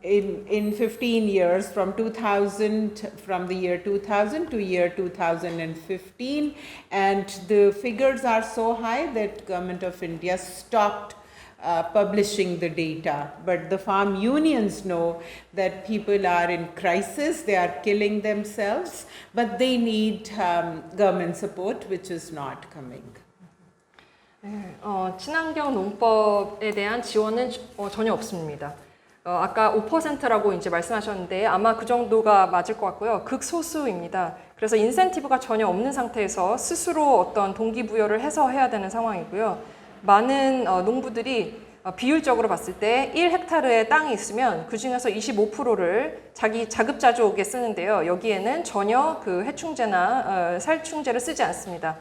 in 15 years, from the year 2000 to year 2015, and the figures are so high that Government of India stopped publishing the data. But the farm unions know that people are in crisis, they are killing themselves, but they need government support, which is not coming. 친환경 농법에 대한 지원은 전혀 없습니다. 아까 5%라고 이제 말씀하셨는데 아마 그 정도가 맞을 것 같고요. 극소수입니다. 그래서 인센티브가 전혀 없는 상태에서 스스로 어떤 동기부여를 해서 해야 되는 상황이고요. 많은 농부들이 비율적으로 봤을 때 1헥타르의 땅이 있으면 그 중에서 25%를 자기 자급자족에 쓰는데요. 여기에는 전혀 그 해충제나 살충제를 쓰지 않습니다.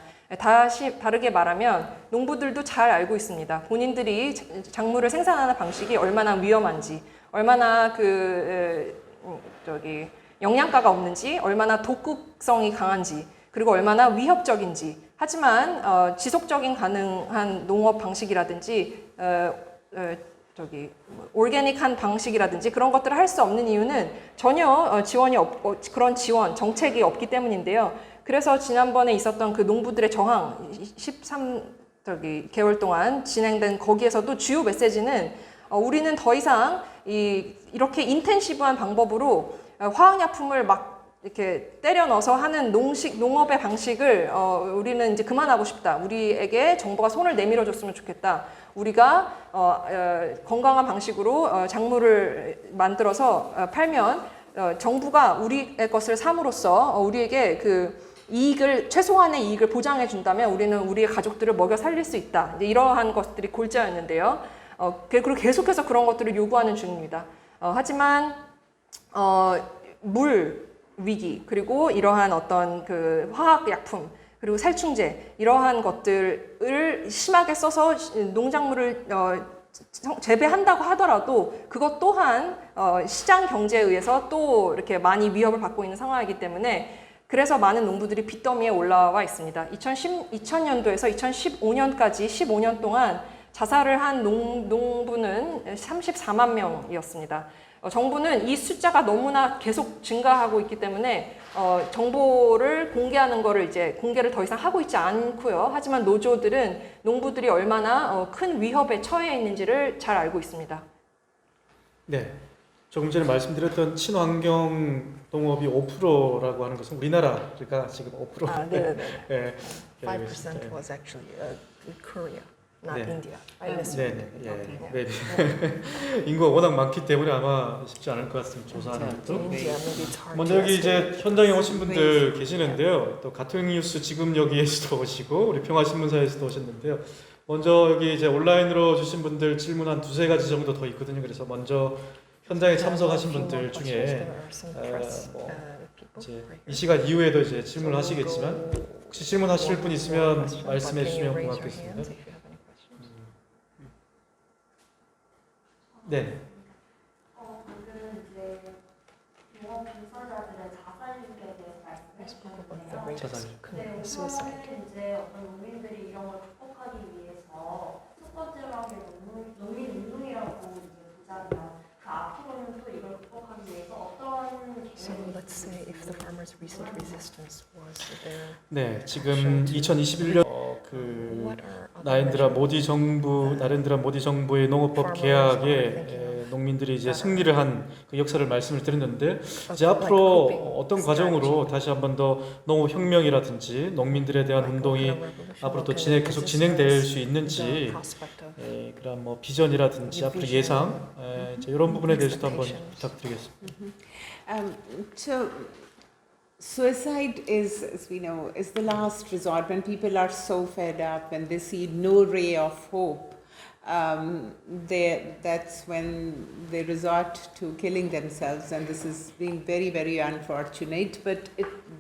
다르게 말하면 농부들도 잘 알고 있습니다. 본인들이 작물을 생산하는 방식이 얼마나 위험한지, 얼마나 영양가가 없는지, 얼마나 독극성이 강한지, 그리고 얼마나 위협적인지. 하지만 지속적인 가능한 농업 방식이라든지 올게닉한 방식이라든지 그런 것들을 할 수 없는 이유는 전혀 지원이 없고 그런 지원 정책이 없기 때문인데요. 그래서 지난번에 있었던 그 농부들의 저항 13개월 동안 진행된 거기에서도 주요 메시지는 우리는 더 이상 이렇게 인텐시브한 방법으로 화학약품을 막 이렇게 때려 넣어서 하는 농업의 방식을 우리는 이제 그만하고 싶다. 우리에게 정부가 손을 내밀어 줬으면 좋겠다. 우리가 건강한 방식으로 작물을 만들어서 팔면 정부가 우리의 것을 삼으로써 우리에게 그 최소한의 이익을 보장해 준다면 우리는 우리의 가족들을 먹여 살릴 수 있다. 이제 이러한 것들이 골자였는데요. 그리고 계속해서 그런 것들을 요구하는 중입니다. 하지만 물 위기, 그리고 이러한 어떤 그 화학약품, 그리고 살충제, 이러한 것들을 심하게 써서 농작물을 재배한다고 하더라도 그것 또한 시장 경제에 의해서 또 이렇게 많이 위협을 받고 있는 상황이기 때문에 그래서 많은 농부들이 빚더미에 올라와 있습니다. 2000년도에서 2015년까지 15년 동안 자살을 한 농부는 34만 명이었습니다. 정부는 이 숫자가 너무나 계속 증가하고 있기 때문에 정보를 공개하는 거를 이제 공개를 더 이상 하고 있지 않고요. 하지만 노조들은 농부들이 얼마나 큰 위협에 처해 있는지를 잘 알고 있습니다. 네. 조금 전에 말씀드렸던 친환경 농업이 5%라고 하는 것은 우리나라가 지금 5%. 네네네. 네. 5% was actually Korea, not 네. India. I missed 네, it. 네, 네. 인구가 워낙 많기 때문에 아마 쉽지 않을 것 같습니다. 조사하는 것도. India, maybe it's hard 먼저 to 여기 이제 estimate. 현장에 오신 분들 계시는데요. 또 가톨뉴스 지금 여기에서도 오시고 우리 평화신문사에서도 오셨는데요. 먼저 여기 이제 온라인으로 주신 분들 질문 한 두세 가지 정도 더 있거든요. 그래서 먼저 현장에 참석하신 분들 중에 뭐 이제 이 시간 이후에도 이제 질문을 하시겠지만 혹시 질문하실 분 있으면 말씀해 주시면 고맙겠습니다. 네. 방금 이제 농업 종사자들의 자살률에 대해서 자살. 네, 우선은 이제 어떤 농민들이 이런 걸 극복하기 위해서 첫 번째로 한 게 농민 운동이라고 이제 보자면 그 앞으로는 또 이걸 극복하기 위해서 어떤 So let's say if the farmers' recent resistance was there. 네, 지금 2021년 그 나렌드라 모디 정부의 농업법 개혁에 농민들이 이제 승리를 한 그 역사를 말씀을 드렸는데 이제 앞으로 어떤 과정으로 다시 한 번 더 농업 혁명이라든지 농민들에 대한 운동이 앞으로 또 계속 진행될 수 있는지 그런 뭐 비전이라든지 앞으로 예상 이제 이런 부분에 대해서도 한번 부탁드리겠습니다. So suicide is, as we know, is the last resort when people are so fed up, when they see no ray of hope. That's when they resort to killing themselves, and this is being very, very unfortunate. But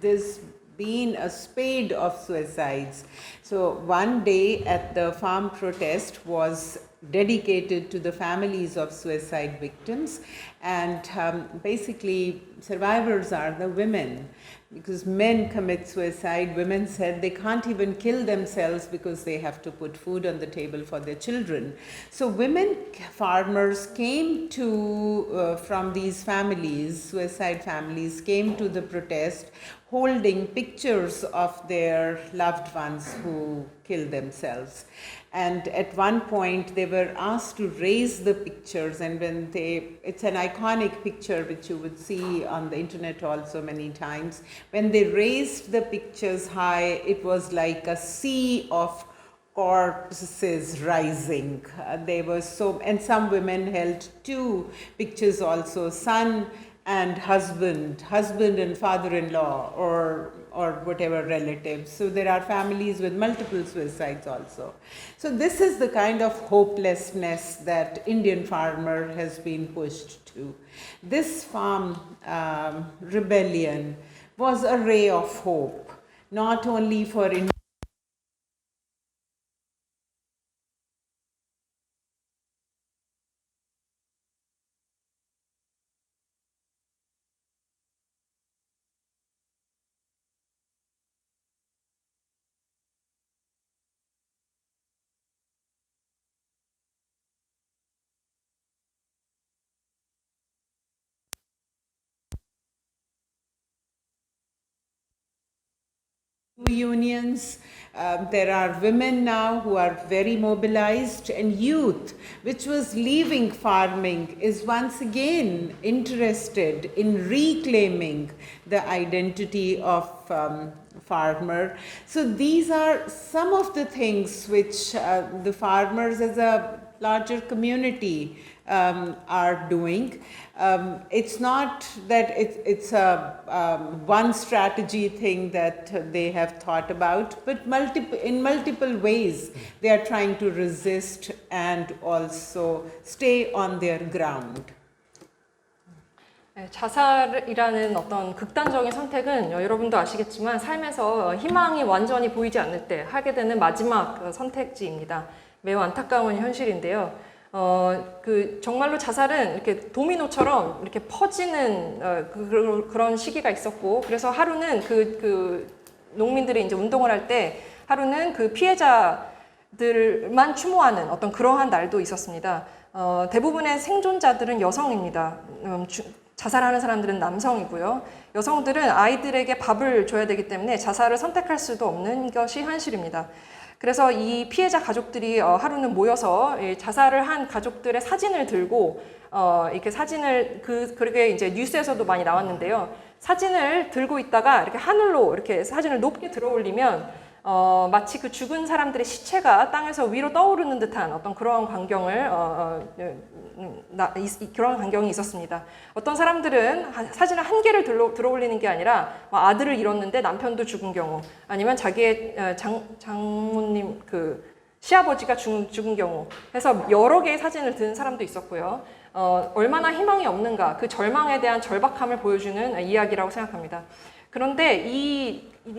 there's been a spate of suicides. So one day at the farm protest was dedicated to the families of suicide victims, and basically survivors are the women, because men commit suicide. Women said they can't even kill themselves because they have to put food on the table for their children. So women farmers came to from these families, suicide families, came to the protest holding pictures of their loved ones who killed themselves. And at one point they were asked to raise the pictures, and when it's an iconic picture which you would see on the internet also many times. When they raised the pictures high, it was like a sea of corpses rising. They were so, and some women held two pictures also, son and husband and father-in-law, or whatever relatives. So there are families with multiple suicides also. So this is the kind of hopelessness that Indian farmer has been pushed to. This farm rebellion was a ray of hope, not only for India, unions. There are women now who are very mobilized, and youth, which was leaving farming, is once again interested in reclaiming the identity of farmer. So these are some of the things which the farmers as a larger community are doing. It's not that it's a one strategy thing that they have thought about, but in multiple ways they are trying to resist and also stay on their ground. 네, 자살이라는 어떤 극단적인 선택은 여러분도 아시겠지만 삶에서 희망이 완전히 보이지 않을 때 하게 되는 마지막 선택지입니다. 매우 안타까운 현실인데요. 정말로 자살은 이렇게 도미노처럼 이렇게 퍼지는 그런 시기가 있었고, 그래서 하루는 농민들이 이제 운동을 할 때 하루는 그 피해자들만 추모하는 어떤 그러한 날도 있었습니다. 대부분의 생존자들은 여성입니다. 자살하는 사람들은 남성이고요. 여성들은 아이들에게 밥을 줘야 되기 때문에 자살을 선택할 수도 없는 것이 현실입니다. 그래서 이 피해자 가족들이 하루는 모여서 자살을 한 가족들의 사진을 들고 이렇게 사진을 그렇게 이제 뉴스에서도 많이 나왔는데요. 사진을 들고 있다가 이렇게 하늘로 이렇게 사진을 높게 들어올리면 마치 그 죽은 사람들의 시체가 땅에서 위로 떠오르는 듯한 어떤 그런 광경을 그런 광경이 있었습니다. 어떤 사람들은 사진을 한 개를 들어올리는 게 아니라 아들을 잃었는데 남편도 죽은 경우, 아니면 자기의 장모님 시아버지가 죽은 경우 해서 여러 개의 사진을 든 사람도 있었고요. 얼마나 희망이 없는가, 그 절망에 대한 절박함을 보여주는 이야기라고 생각합니다. 그런데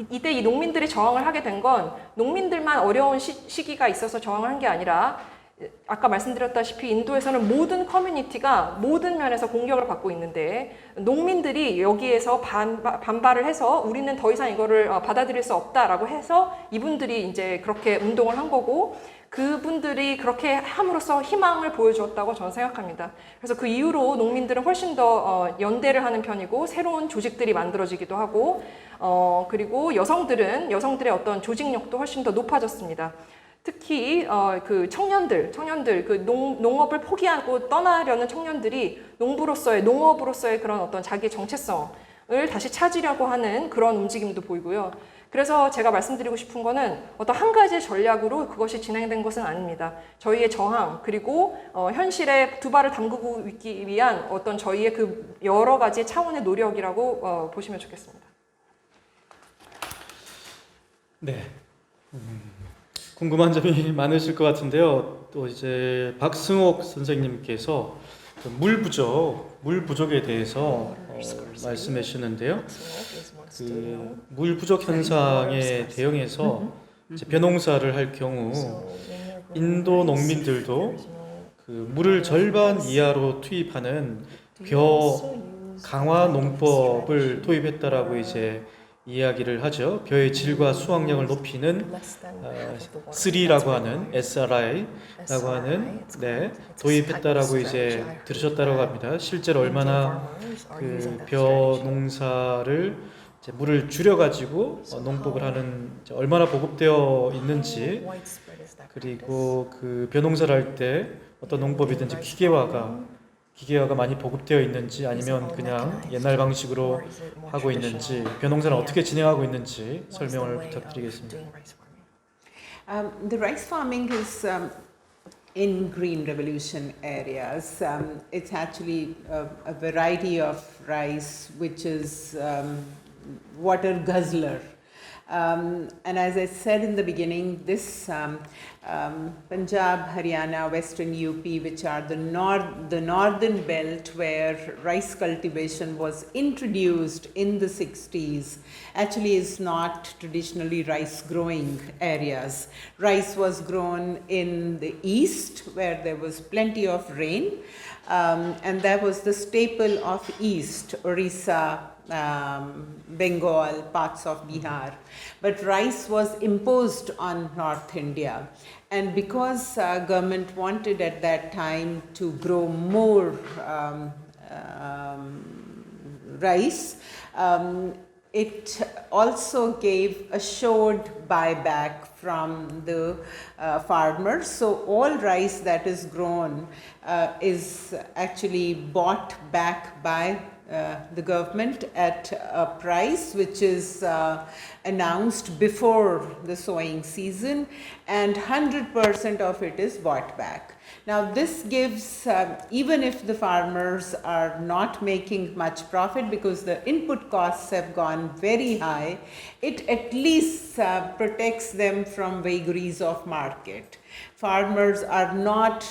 이때 이 농민들이 저항을 하게 된 건 농민들만 어려운 시기가 있어서 저항을 한 게 아니라, 아까 말씀드렸다시피 인도에서는 모든 커뮤니티가 모든 면에서 공격을 받고 있는데, 농민들이 여기에서 반발을 해서 우리는 더 이상 이거를 받아들일 수 없다라고 해서 이분들이 이제 그렇게 운동을 한 거고, 그분들이 그렇게 함으로써 희망을 보여주었다고 저는 생각합니다. 그래서 그 이후로 농민들은 훨씬 더 연대를 하는 편이고, 새로운 조직들이 만들어지기도 하고, 그리고 여성들의 어떤 조직력도 훨씬 더 높아졌습니다. 특히 그 청년들 그 농업을 포기하고 떠나려는 청년들이 농업으로서의 그런 어떤 자기 정체성을 다시 찾으려고 하는 그런 움직임도 보이고요. 그래서 제가 말씀드리고 싶은 거는 어떤 한 가지 전략으로 그것이 진행된 것은 아닙니다. 저희의 저항, 그리고 현실에 두 발을 담그고 있기 위한 어떤 저희의 그 여러 가지 차원의 노력이라고 보시면 좋겠습니다. 네. 궁금한 점이 많으실 것 같은데요. 또 이제 박승옥 선생님께서 물 부족에 대해서 말씀해 주시는데요. 그 물 부족 현상에 대응해서 이제 벼농사를 할 경우 인도 농민들도 그 물을 절반 이하로 투입하는 벼 강화 농법을 도입했다라고 이제 이야기를 하죠. 벼의 질과 수확량을 높이는 SRI라고 하는 SRI라고 하는 도입했다라고 이제 들으셨다고 합니다. 실제로 얼마나 그 벼 농사를 이제 물을 줄여가지고 농법을 하는 얼마나 보급되어 있는지, 그리고 그 벼 농사를 할 때 어떤 농법이든지 기계화가 많이 보급되어 있는지, 아니면 그냥 옛날 방식으로 하고 있는지, 벼농사는 어떻게 진행하고 있는지 설명을 부탁드리겠습니다. The rice farming is in green revolution areas. It's actually a variety of rice which is water guzzler. And as I said in the beginning, this Punjab, Haryana, Western UP, which are the northern belt where rice cultivation was introduced in the 60s, actually is not traditionally rice growing areas. Rice was grown in the east where there was plenty of rain, and that was the staple of east, Orissa, Bengal, parts of Bihar. But rice was imposed on North India. And because government wanted at that time to grow more rice, it also gave assured buyback from the farmers. So all rice that is grown is actually bought back by the government at a price which is announced before the sowing season, and 100% of it is bought back. Now this gives, even if the farmers are not making much profit because the input costs have gone very high, it at least protects them from vagaries of market. Farmers are not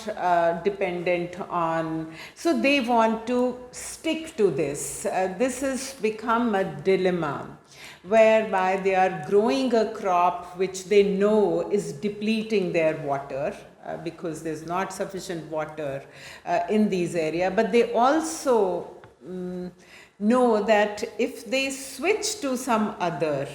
dependent on, so they want to stick to this. This has become a dilemma whereby they are growing a crop which they know is depleting their water because there's not sufficient water in these areas, but they also know that if they switch to some other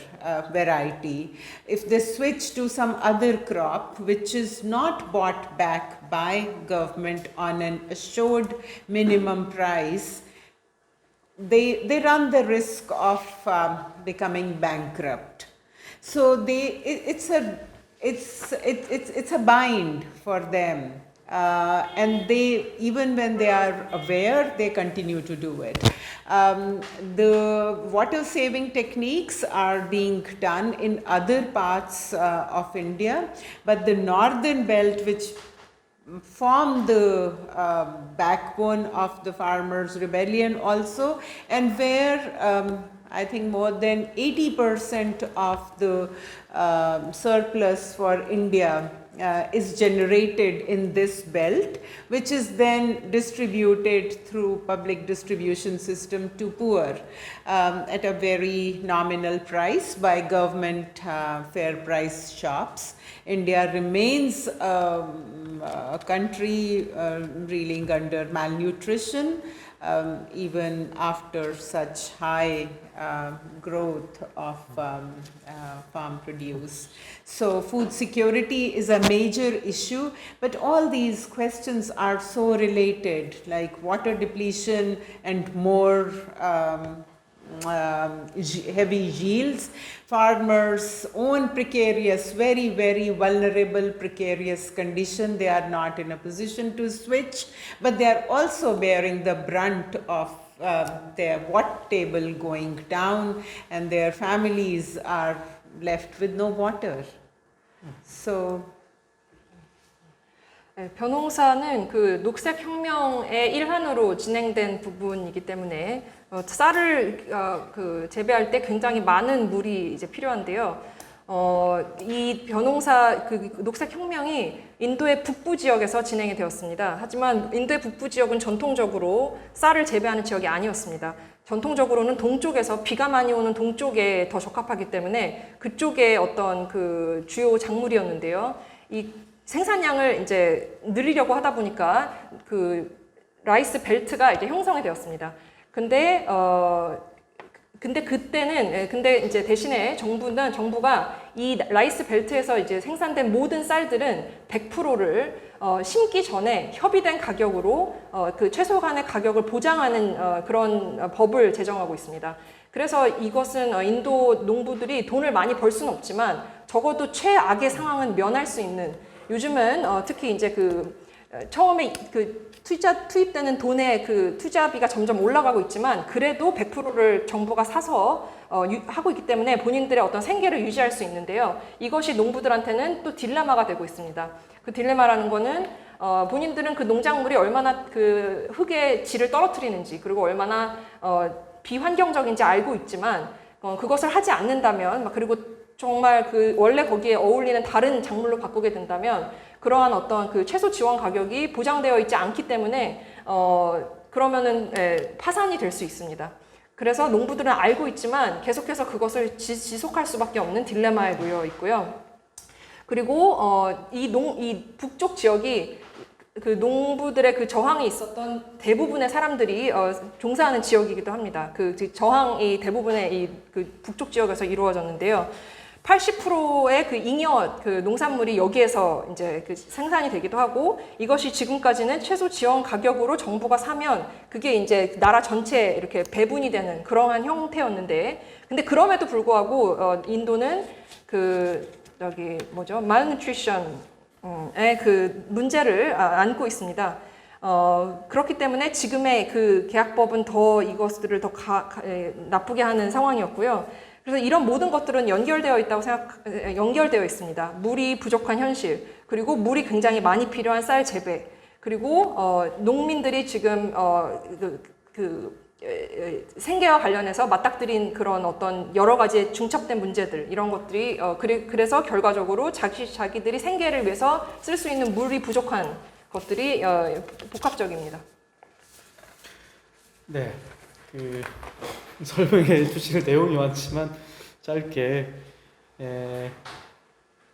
variety, if they switch to some other crop which is not bought back by government on an assured minimum price, they run the risk of becoming bankrupt. So it's a bind for them. And they, even when they are aware, they continue to do it. The water saving techniques are being done in other parts of India, but the northern belt, which form the backbone of the farmers' rebellion also, and where I think more than 80% of the surplus for India is generated in this belt, which is then distributed through public distribution system to poor at a very nominal price by government fair price shops. India remains a country reeling under malnutrition, even after such high growth of farm produce. So food security is a major issue, but all these questions are so related, like water depletion and more heavy yields, farmers' own precarious, very, very vulnerable precarious condition. They are not in a position to switch, but they are also bearing the brunt of their watt table going down, and their families are left with no water. So 벼농사는 그 녹색혁명의 일환으로 진행된 부분이기 때문에 쌀을 그 재배할 때 굉장히 많은 물이 이제 필요한데요. 이 벼농사 그 녹색혁명이 인도의 북부 지역에서 진행이 되었습니다. 하지만 인도의 북부 지역은 전통적으로 쌀을 재배하는 지역이 아니었습니다. 전통적으로는 동쪽에서 비가 많이 오는 동쪽에 더 적합하기 때문에 그쪽에 어떤 그 주요 작물이었는데요. 이 생산량을 이제 늘리려고 하다 보니까 그 라이스 벨트가 이제 형성이 되었습니다. 근데 그때는 이제 대신에 정부가 이 라이스 벨트에서 이제 생산된 모든 쌀들은 100%를 심기 전에 협의된 가격으로 그 최소한의 가격을 보장하는 그런 법을 제정하고 있습니다. 그래서 이것은 인도 농부들이 돈을 많이 벌 수는 없지만 적어도 최악의 상황은 면할 수 있는, 요즘은 특히 이제 그 처음에 그 투입되는 돈의 그 투자비가 점점 올라가고 있지만 그래도 100%를 정부가 사서 하고 있기 때문에 본인들의 어떤 생계를 유지할 수 있는데요. 이것이 농부들한테는 또 딜레마가 되고 있습니다. 그 딜레마라는 거는 본인들은 그 농작물이 얼마나 그 흙의 질을 떨어뜨리는지, 그리고 얼마나 비환경적인지 알고 있지만 그것을 하지 않는다면, 그리고 정말 그 원래 거기에 어울리는 다른 작물로 바꾸게 된다면 그러한 어떤 그 채소 지원 가격이 보장되어 있지 않기 때문에 그러면은 파산이 될 수 있습니다. 그래서 농부들은 알고 있지만 계속해서 그것을 지속할 수밖에 없는 딜레마에 놓여 있고요. 그리고 이 북쪽 지역이 그 농부들의 그 저항이 있었던 대부분의 사람들이 종사하는 지역이기도 합니다. 그 저항이 대부분의 이 그 북쪽 지역에서 이루어졌는데요. 80%의 그 잉여 그 농산물이 여기에서 이제 그 생산이 되기도 하고 이것이 지금까지는 최소 지원 가격으로 정부가 사면 그게 이제 나라 전체에 이렇게 배분이 되는 그러한 형태였는데 근데 그럼에도 불구하고 인도는 그 저기 뭐죠 malnutrition의 그 문제를 안고 있습니다. 그렇기 때문에 지금의 그 계약법은 더 이것들을 더 나쁘게 하는 상황이었고요. 그래서 이런 모든 것들은 연결되어 있습니다. 물이 부족한 현실, 그리고 물이 굉장히 많이 필요한 쌀 재배, 그리고 농민들이 지금 생계와 관련해서 맞닥뜨린 그런 어떤 여러 가지 중첩된 문제들 이런 것들이 그래서 결과적으로 자기들이 생계를 위해서 쓸 수 있는 물이 부족한 것들이 복합적입니다. 네, 그 설명해 주실 내용이 많지만 짧게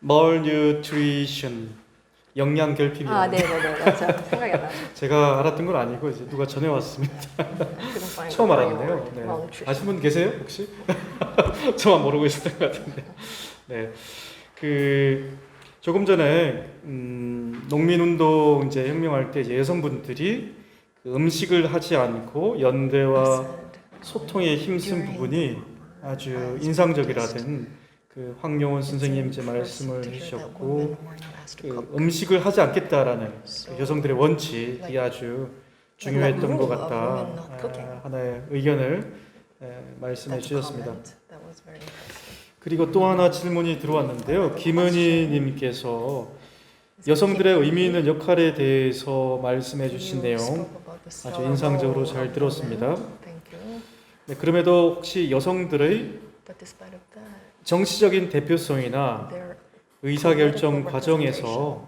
malnutrition 영양 결핍이라는 네네네 맞아 생각이 안 나죠. 제가 알았던 건 아니고 이제 누가 전해왔습니다. 처음 알았네요. 네. 아신 분 계세요 혹시? 저만 모르고 있었던 것 같은데. 네, 그 조금 전에 농민운동 이제 혁명할 때 이제 여성분들이 그 음식을 하지 않고 연대와 소통에 힘쓴 부분이 아주 인상적이라는 그 황용원 선생님 이제 말씀을 해주셨고 그 음식을 하지 않겠다라는 그 여성들의 원칙이 아주 중요했던 것 같다 하나의 의견을 말씀해 주셨습니다. 그리고 또 하나 질문이 들어왔는데요. 김은희 님께서 여성들의 의미 있는 역할에 대해서 말씀해 주신 내용 아주 인상적으로 잘 들었습니다. 네, 그럼에도 혹시 여성들의 정치적인 대표성이나 의사결정 과정에서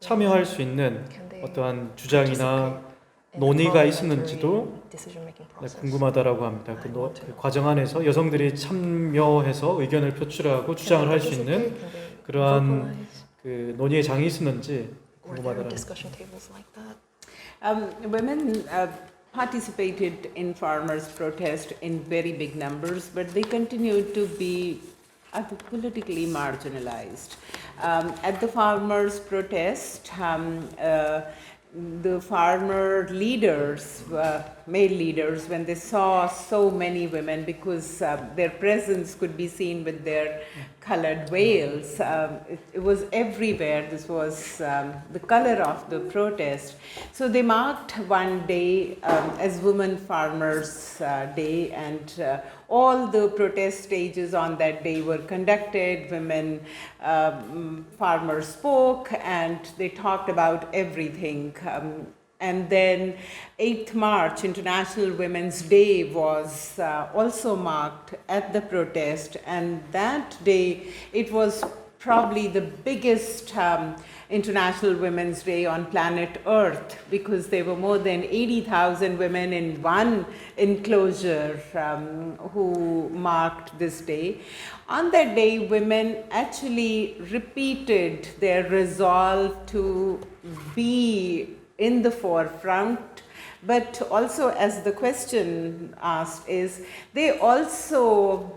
참여할 수 있는 어떠한 주장이나 논의가 있었는지도 궁금하다고 합니다. 그 과정 안에서 여성들이 참여해서 의견을 표출하고 주장을 할 수 있는 그러한 그 논의의 장이 있었는지 궁금하다는. Women participated in farmers' protest in very big numbers, but they continued to be politically marginalized. At the farmers' protest, the farmer leaders, male leaders, when they saw so many women, because their presence could be seen with their colored veils, it was everywhere. This was the color of the protest. So they marked one day as Women Farmers Day, and all the protest stages on that day were conducted. Women farmers spoke and they talked about everything. And then 8th March, International Women's Day, was also marked at the protest, and that day it was probably the biggest International Women's Day on planet Earth, because there were more than 80,000 women in one enclosure who marked this day. On that day, women actually repeated their resolve to be in the forefront, but also, as the question asked, is they also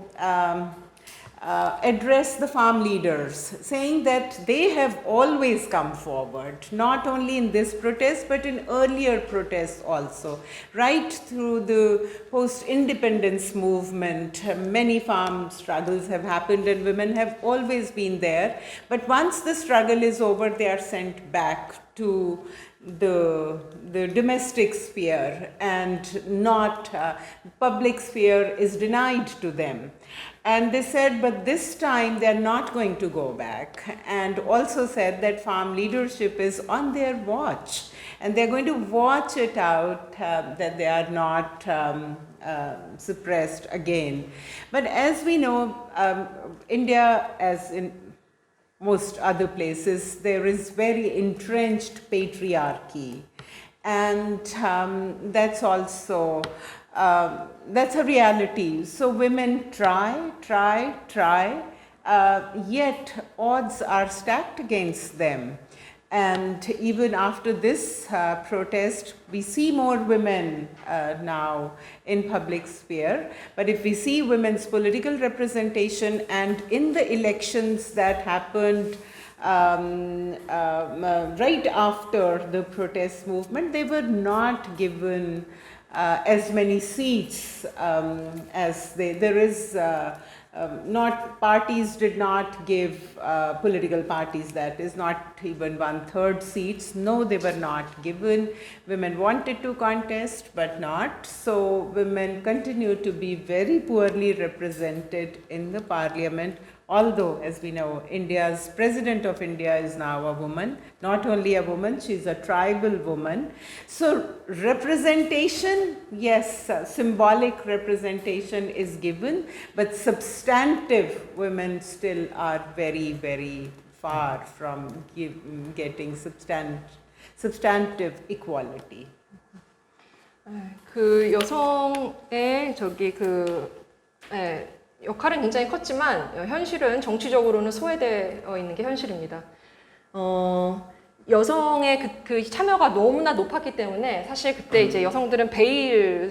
address the farm leaders, saying that they have always come forward, not only in this protest, but in earlier protests also. Right through the post-independence movement, many farm struggles have happened and women have always been there. But once the struggle is over, they are sent back to the domestic sphere, and not public sphere is denied to them. And they said, but this time they are not going to go back, and also said that farm leadership is on their watch, and they're going to watch it out that they are not suppressed again. But as we know, India, as in most other places, there is very entrenched patriarchy, and that's also that's a reality. So women try, yet odds are stacked against them. And even after this protest, we see more women now in public sphere. But if we see women's political representation and in the elections that happened right after the protest movement, they were not given as many seats as there is. Not parties did not give political parties, that is not even 1/3 seats. No, they were not given. Women wanted to contest but not. So women continue to be very poorly represented in the parliament. Although, as we know, India's President of India is now a woman, not only a woman, she is a tribal woman. So representation, yes, symbolic representation is given, but substantive women still are very, very far from getting substantive equality. 그 여성의 역할은 굉장히 컸지만 현실은 정치적으로는 소외되어 있는 게 현실입니다. 여성의 그 참여가 너무나 높았기 때문에 사실 그때 이제 여성들은 베일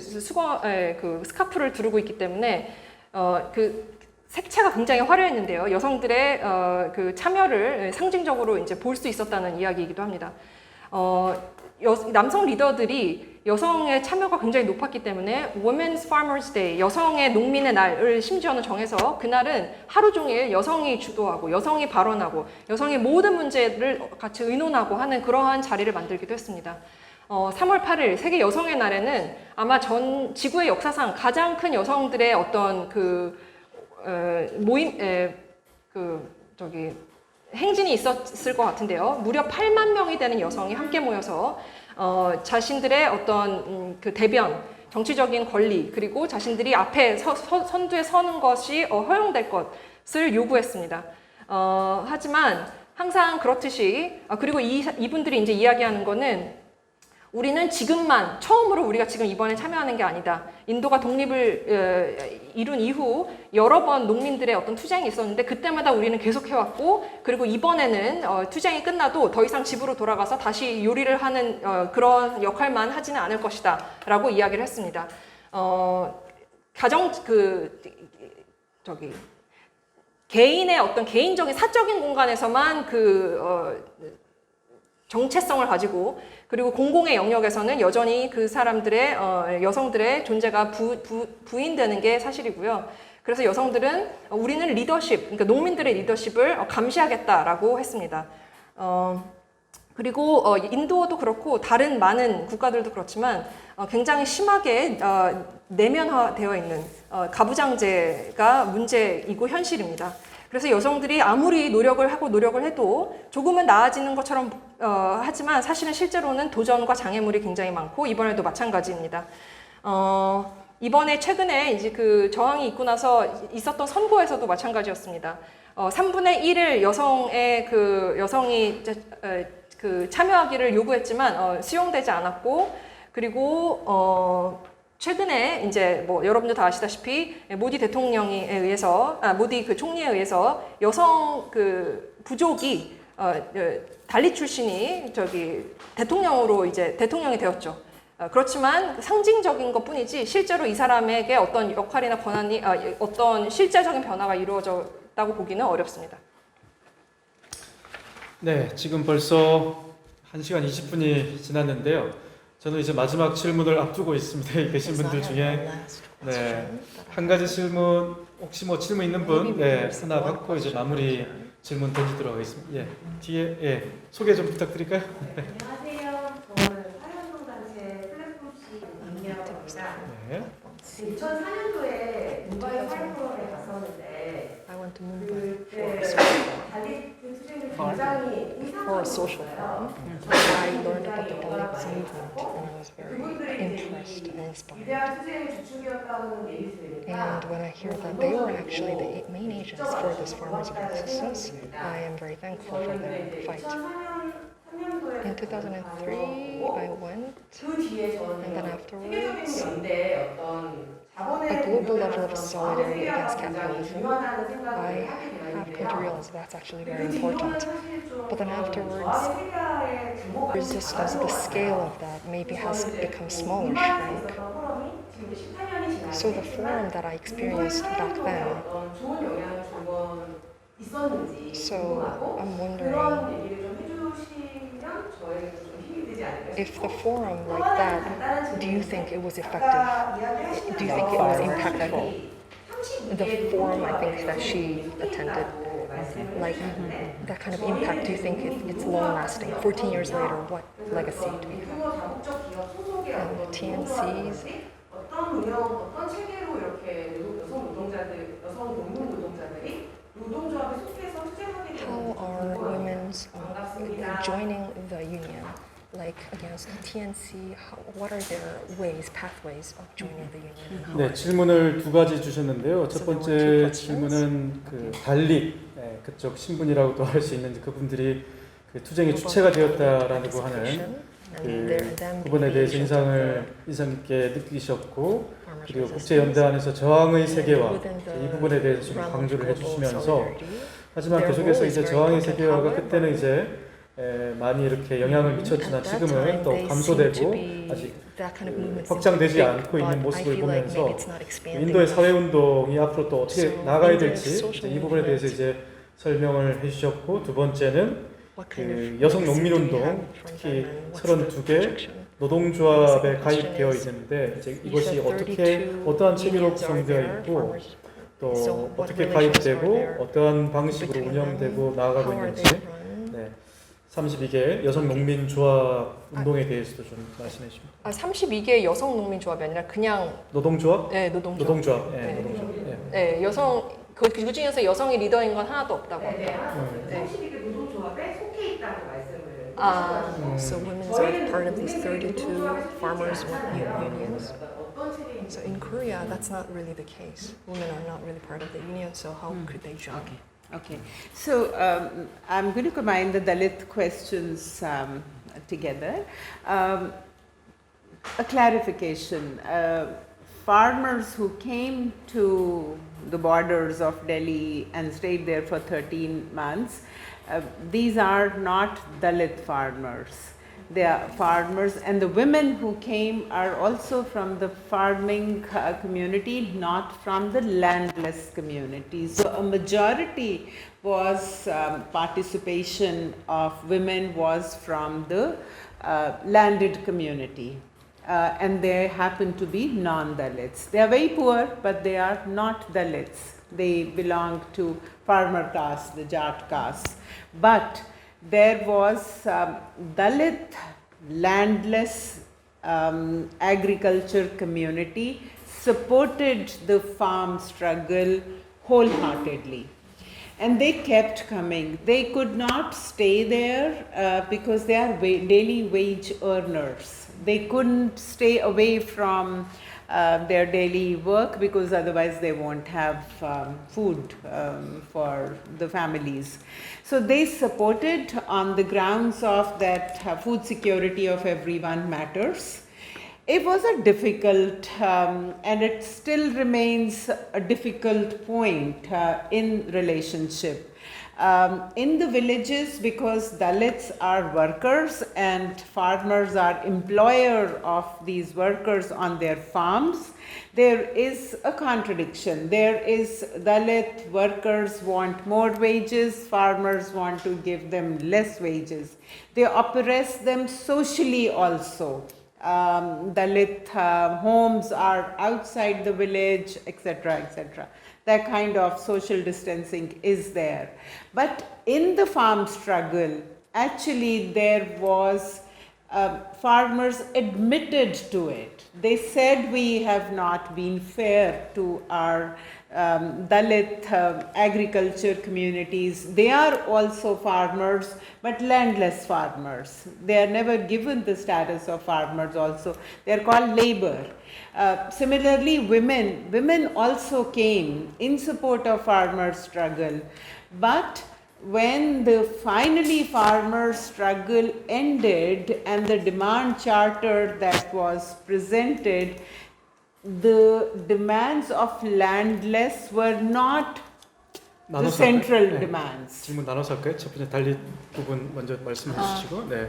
그 스카프를 두르고 있기 때문에 그 색채가 굉장히 화려했는데요. 여성들의 그 참여를 상징적으로 이제 볼 수 있었다는 이야기이기도 합니다. 남성 리더들이 여성의 참여가 굉장히 높았기 때문에 Women's Farmers Day, 여성의 농민의 날을 심지어는 정해서 그날은 하루 종일 여성이 주도하고 여성이 발언하고 여성의 모든 문제를 같이 의논하고 하는 그러한 자리를 만들기도 했습니다. 3월 8일 세계 여성의 날에는 아마 전 지구의 역사상 가장 큰 여성들의 어떤 행진이 있었을 것 같은데요. 무려 8만 명이 되는 여성이 함께 모여서 자신들의 어떤 그 대변, 정치적인 권리, 그리고 자신들이 앞에 선두에 서는 것이 허용될 것을 요구했습니다. 하지만 항상 그렇듯이, 그리고 이분들이 이제 이야기하는 거는 우리는 지금만, 처음으로 우리가 지금 이번에 참여하는 게 아니다. 인도가 독립을 이룬 이후 여러 번 농민들의 어떤 투쟁이 있었는데 그때마다 우리는 계속 해왔고, 그리고 이번에는 투쟁이 끝나도 더 이상 집으로 돌아가서 다시 요리를 하는 그런 역할만 하지는 않을 것이다 라고 이야기를 했습니다. 개인의 어떤 개인적인 사적인 공간에서만 정체성을 가지고, 그리고 공공의 영역에서는 여전히 그 사람들의 여성들의 존재가 부인되는 게 사실이고요. 그래서 여성들은 우리는 리더십, 그러니까 농민들의 리더십을 감시하겠다라고 했습니다. 그리고 인도도 그렇고 다른 많은 국가들도 그렇지만 굉장히 심하게 내면화되어 있는 가부장제가 문제이고 현실입니다. 그래서 여성들이 아무리 노력을 해도 조금은 나아지는 것처럼 하지만 사실은 실제로는 도전과 장애물이 굉장히 많고 이번에도 마찬가지입니다. 이번에 최근에 이제 그 저항이 있고 나서 있었던 선거에서도 마찬가지였습니다. 3분의 1을 여성이 참여하기를 요구했지만 수용되지 않았고, 그리고 최근에 이제 여러분들 다 아시다시피 모디 모디 그 총리에 의해서 여성 부족이 달리 출신이 대통령으로 이제 대통령이 되었죠. 그렇지만 상징적인 것뿐이지 실제로 이 사람에게 어떤 역할이나 권한이 어떤 실제적인 변화가 이루어졌다고 보기는 어렵습니다. 네, 지금 벌써 1시간 20분이 지났는데요. 저는 이제 마지막 질문을 앞두고 있습니다. 여기 계신 분들 중에 한 가지 질문, 혹시 질문 있는 분 하나 받고 이제 마무리 질문 던지도록 하겠습니다. 뒤에 소개 좀 부탁드릴까요? 안녕하세요. 저는 사회운동단체 플랫폼시 임미라고 합니다. 2004년도에 문바이 사회포럼에 갔었는데 그때 달리트 투쟁이 굉장히 인상적이었어요. 위대한 투쟁의 주축이었다는 얘기 들으니까 And when I hear that they were actually the main agents for this farmers' resistance, I am very thankful for their fight. In 2003, I went, 그 뒤에 and then 저는 afterwards, 세계적인 연대의 어떤 a global level of solidarity against capitalism, I have come to realize that's actually very important. But then afterwards, there's just as the scale of that maybe has become smaller, shrank. So the forum that I experienced back then, so I'm wondering if the forum like that, do you think it was effective? Do you think it was impactful? The forum I think that she attended, like that kind of impact, do you think it's long lasting? 14 years later, what legacy do we have? And TNC's 어떤 운영, 어떤 체계로 이렇게 여성 노동자들, 여성 공무 노동자들이 노동조합에 속해서 투쟁하게 how are 되는 women's 반갑습니다. joining the union, like against TNC? What are their ways, pathways of joining the union? And how 네, are 질문을 두 가지 주셨는데요. 첫 번째 질문은 그 달리 그쪽 신분이라고도 할 수 있는 그분들이 그 투쟁의 주체가 되었다라고 하는 그 부분에 대해서 인상 깊게 느끼셨고, 그리고 국제연대안에서 저항의 세계화 이 부분에 대해서 좀 강조를 해주시면서, 하지만 계속해서 이제 저항의 세계화가 그때는 이제 많이 이렇게 영향을 미쳤지만 지금은 또 감소되고 아직 확장되지 않고 있는 모습을 보면서 인도의 사회운동이 앞으로 또 어떻게 나가야 될지 이 부분에 대해서 이제 설명을 해주셨고, 두 번째는 그 여성 농민운동, 특히 32개 노동조합에 가입되어 있는데 이제 이것이 어떠한 체계로 구성되어 있고 또 어떻게 가입되고 어떠한 방식으로 운영되고 나아가고 있는지, 32개 여성 농민 조합 운동에 대해서도 좀 말씀해 주십니다. 32개 여성 농민 조합이 아니라 그냥 노동조합? 네, 노동조합. 노동조합. 네. 노동조합. 네, 여성 그 중에서 여성이 리더인 건 하나도 없다고 합니다. 32개 노동조합에 속해 있다고 말씀을 So women are part of these 32 farmers unions. 어떤 체계인지 So in Korea, that's not really the case. Women are not really part of the union, so how could they join? Okay, so I'm going to combine the Dalit questions together. A clarification. Farmers who came to the borders of Delhi and stayed there for 13 months, these are not Dalit farmers. They are farmers, and the women who came are also from the farming community, not from the landless community. So a majority was participation of women was from the landed community. And they happen to be non-Dalits. They are very poor, but they are not Dalits. They belong to farmer caste, the Jat caste. But there was Dalit landless agriculture community supported the farm struggle wholeheartedly. And they kept coming. They could not stay there because they are daily wage earners. They couldn't stay away from their daily work because otherwise they won't have food for the families. So they supported on the grounds of that food security of everyone matters. It was a difficult and it still remains a difficult point in relationship. In the villages, because Dalits are workers and farmers are employer of these workers on their farms, there is a contradiction. There is Dalit workers want more wages, farmers want to give them less wages. They oppress them socially also. Dalit homes are outside the village, etc., etc. That kind of social distancing is there. But in the farm struggle, actually there was, farmers admitted to it. They said we have not been fair to our Dalit agriculture communities. They are also farmers, but landless farmers. They are never given the status of farmers also. They are called labor. Similarly, women also came in support of farmer struggle. But when the finally farmer struggle ended and the demand charter that was presented, the demands of landless were not the 나눠서 central 할까요? 네. demands. 질문 나눠서 할까요? 첫 번째 달리 부분 먼저 말씀해 주시고. 네.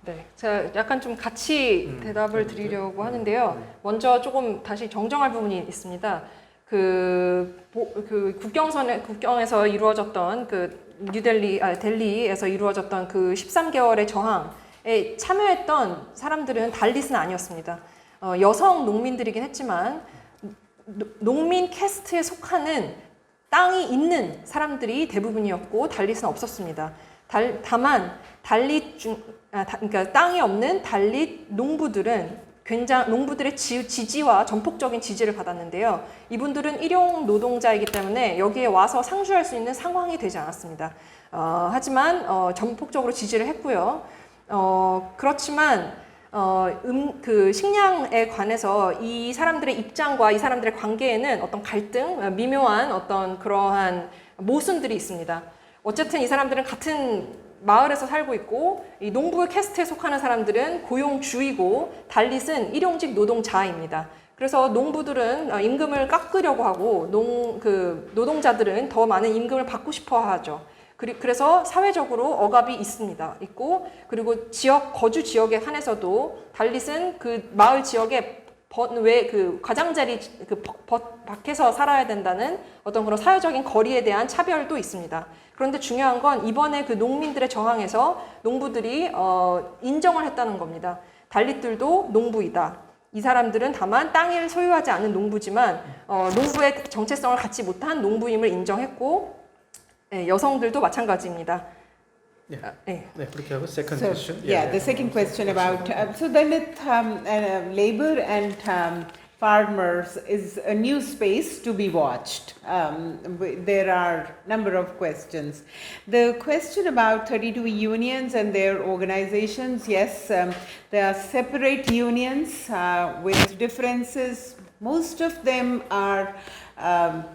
네, 제가 약간 좀 같이 대답을 네, 드리려고 하는데요. 먼저 조금 다시 정정할 부분이 있습니다. 그 국경에서 이루어졌던 델리에서 이루어졌던 그 13개월의 저항에 참여했던 사람들은 달릿은 아니었습니다. 여성 농민들이긴 했지만 농민 캐스트에 속하는 땅이 있는 사람들이 대부분이었고 달릿은 없었습니다. 다만 그러니까 땅이 없는 달릿 농부들은 농부들의 지지와 전폭적인 지지를 받았는데요. 이분들은 일용 노동자이기 때문에 여기에 와서 상주할 수 있는 상황이 되지 않았습니다. 하지만 전폭적으로 지지를 했고요. 그렇지만 그 식량에 관해서 이 사람들의 입장과 이 사람들의 관계에는 어떤 갈등, 미묘한 어떤 그러한 모순들이 있습니다. 어쨌든 이 사람들은 같은 마을에서 살고 있고 이 농부 캐스트에 속하는 사람들은 고용주이고 달릿은 일용직 노동자입니다. 그래서 농부들은 임금을 깎으려고 하고 노동자들은 더 많은 임금을 받고 싶어 하죠. 그래서 사회적으로 억압이 있고 그리고 거주 지역에 한해서도 달릿은 그 마을 지역에 가장자리 밖에서 살아야 된다는 어떤 그런 사회적인 거리에 대한 차별도 있습니다. 그런데 중요한 건 이번에 그 농민들의 저항에서 농부들이 인정을 했다는 겁니다. 달릿들도 농부이다. 이 사람들은 다만 땅을 소유하지 않은 농부지만 농부의 정체성을 갖지 못한 농부임을 인정했고 여성들도 마찬가지입니다. 네, 그렇게 하고 second So, question. yeah, the second question about so Dalit labor and farmers is a new space to be watched. There are a number of questions. The question about 32 unions and their organizations, yes, there are separate unions with differences. Most of them are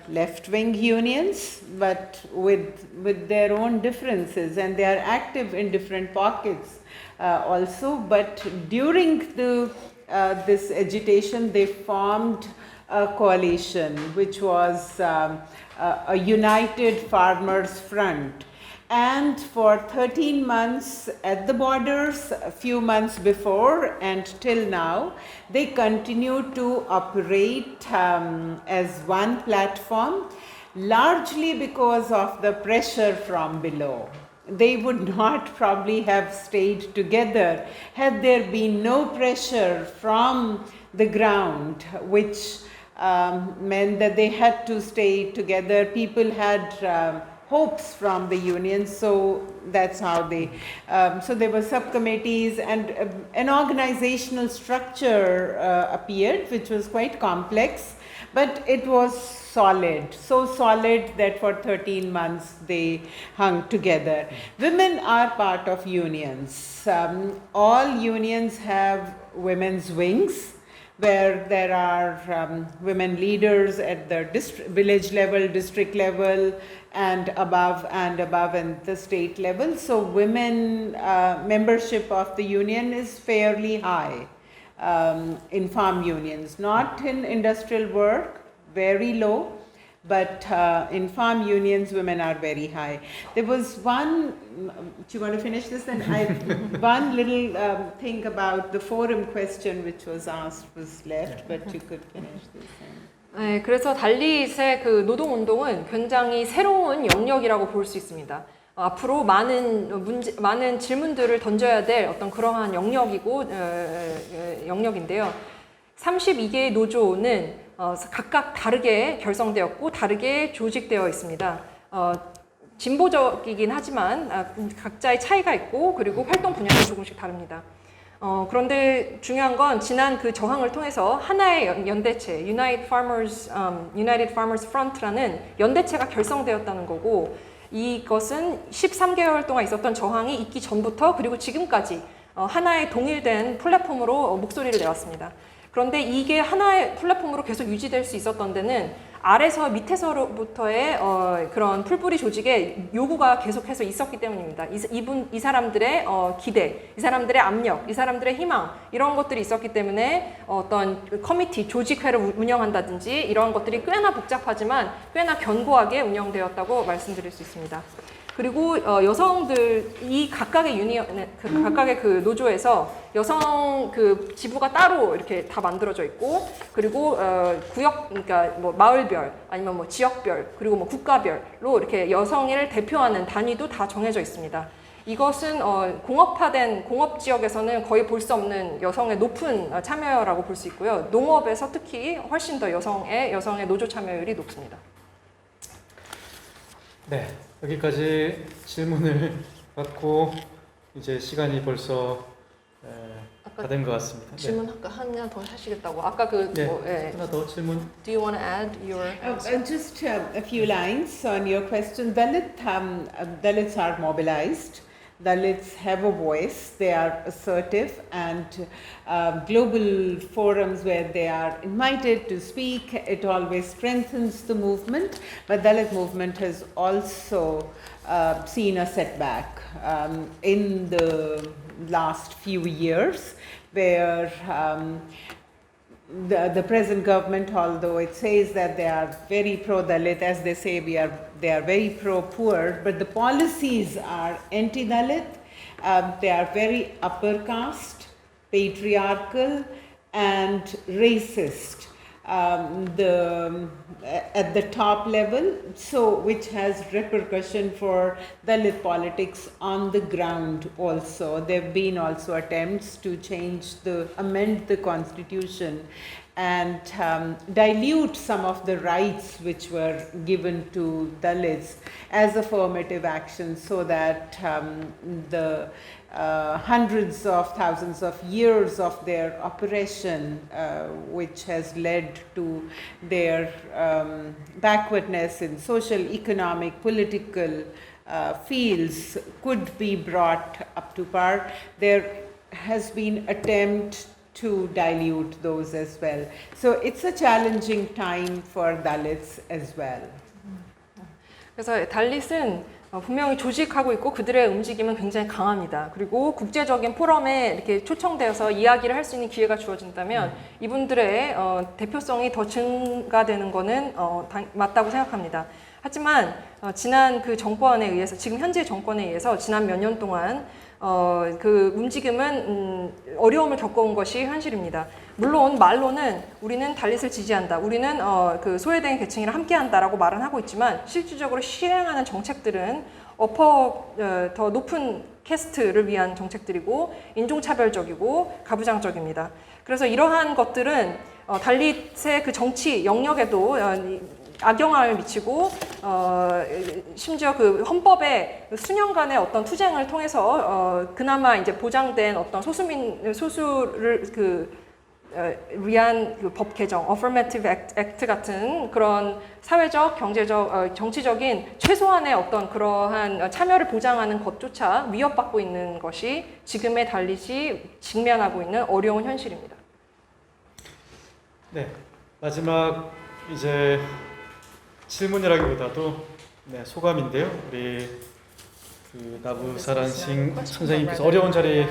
left-wing unions, but with their own differences, and they are active in different pockets also. But during this agitation, they formed a coalition, which was a united farmers' front. And for 13 months at the borders, a few months before and till now, they continue to operate as one platform, largely because of the pressure from below. They would not probably have stayed together had there been no pressure from the ground, which meant that they had to stay together. People had hopes from the unions, so that's how they. So there were subcommittees and an organizational structure appeared, which was quite complex, but it was solid, so solid that for 13 months they hung together. Women are part of unions. All unions have women's wings, where there are women leaders at the village level, district level, and above and the state level. So women membership of the union is fairly high in farm unions, not in industrial work, very low, but in farm unions, women are very high. There was one, do you want to finish this then? One little thing about the forum question which was asked was left, but you could finish this. 네, 그래서 달릿의 그 노동운동은 굉장히 새로운 영역이라고 볼 수 있습니다. 앞으로 많은 질문들을 던져야 될 어떤 그러한 영역인데요. 32개의 노조는 각각 다르게 결성되었고 다르게 조직되어 있습니다. 진보적이긴 하지만 각자의 차이가 있고 그리고 활동 분야도 조금씩 다릅니다. 그런데 중요한 건 지난 그 저항을 통해서 하나의 연대체, United Farmers Front라는 연대체가 결성되었다는 거고 이것은 13개월 동안 있었던 저항이 있기 전부터 그리고 지금까지 하나의 동일된 플랫폼으로 목소리를 내왔습니다. 그런데 이게 하나의 플랫폼으로 계속 유지될 수 있었던 데는 아래서 밑에서부터의 그런 풀뿌리 조직의 요구가 계속해서 있었기 때문입니다. 이 사람들의 기대, 이 사람들의 압력, 이 사람들의 희망 이런 것들이 있었기 때문에 어떤 커미티, 조직회를 운영한다든지 이런 것들이 꽤나 복잡하지만 꽤나 견고하게 운영되었다고 말씀드릴 수 있습니다. 그리고 여성들 이 각각의 각각의 그 노조에서 여성 그 지부가 따로 이렇게 다 만들어져 있고 그리고 구역 그러니까 뭐 마을별 아니면 뭐 지역별 그리고 뭐 국가별로 이렇게 여성을 대표하는 단위도 다 정해져 있습니다. 이것은 공업화된 공업 지역에서는 거의 볼 수 없는 여성의 높은 참여라고 볼 수 있고요. 농업에서 특히 훨씬 더 여성의 노조 참여율이 높습니다. 네, 여기까지 질문을 받고 이제 시간이 벌써 다 된 것 같습니다. 질문 하나 더 하시겠다고. 아까 그 네, 뭐, 하나 더 질문. Do you want to add your answer? Just a few lines on your question. Dalits are mobilized. Dalits have a voice. They are assertive, and global forums where they are invited to speak, it always strengthens the movement. But Dalit movement has also seen a setback in the last few years, where the present government, although it says that they are very pro-Dalit, as they say they are very pro-poor, but the policies are anti-Dalit. They are very upper caste, patriarchal, and racist. At the top level, so which has repercussion for Dalit politics on the ground also. There have been also attempts to amend the constitution and dilute some of the rights which were given to Dalits as affirmative action, so that the hundreds of thousands of years of their oppression, which has led to their backwardness in social, economic, political fields, could be brought up to par. There has been attempt to dilute those as well. So it's a challenging time for Dalits as well. 그래서 달릿은 분명히 조직하고 있고 그들의 움직임은 굉장히 강합니다. 그리고 국제적인 포럼에 이렇게 초청되어서 이야기를 할 수 있는 기회가 주어진다면 이분들의 대표성이 더 증가되는 것은 맞다고 생각합니다. 하지만 지난 그 정권에 의해서 지금 현재 정권에 의해서 지난 몇 년 동안 그 움직임은 어려움을 겪어온 것이 현실입니다. 물론 말로는 우리는 달릿을 지지한다, 우리는 그 소외된 계층이랑 함께한다라고 말은 하고 있지만 실질적으로 실행하는 정책들은 더 높은 캐스트를 위한 정책들이고 인종차별적이고 가부장적입니다. 그래서 이러한 것들은 달릿의 그 정치 영역에도 악영향을 미치고 심지어 그 헌법의 수년간의 어떤 투쟁을 통해서 그나마 이제 보장된 어떤 소수를 위한 그 법 개정, Affirmative Act 같은 그런 사회적, 경제적, 정치적인 최소한의 어떤 그러한 참여를 보장하는 것조차 위협받고 있는 것이 지금의 달릿이 직면하고 있는 어려운 현실입니다. 네, 마지막 이제 질문이라기보다도 소감인데요. 우리 그 나부사란싱 선생님께서 어려운 자리에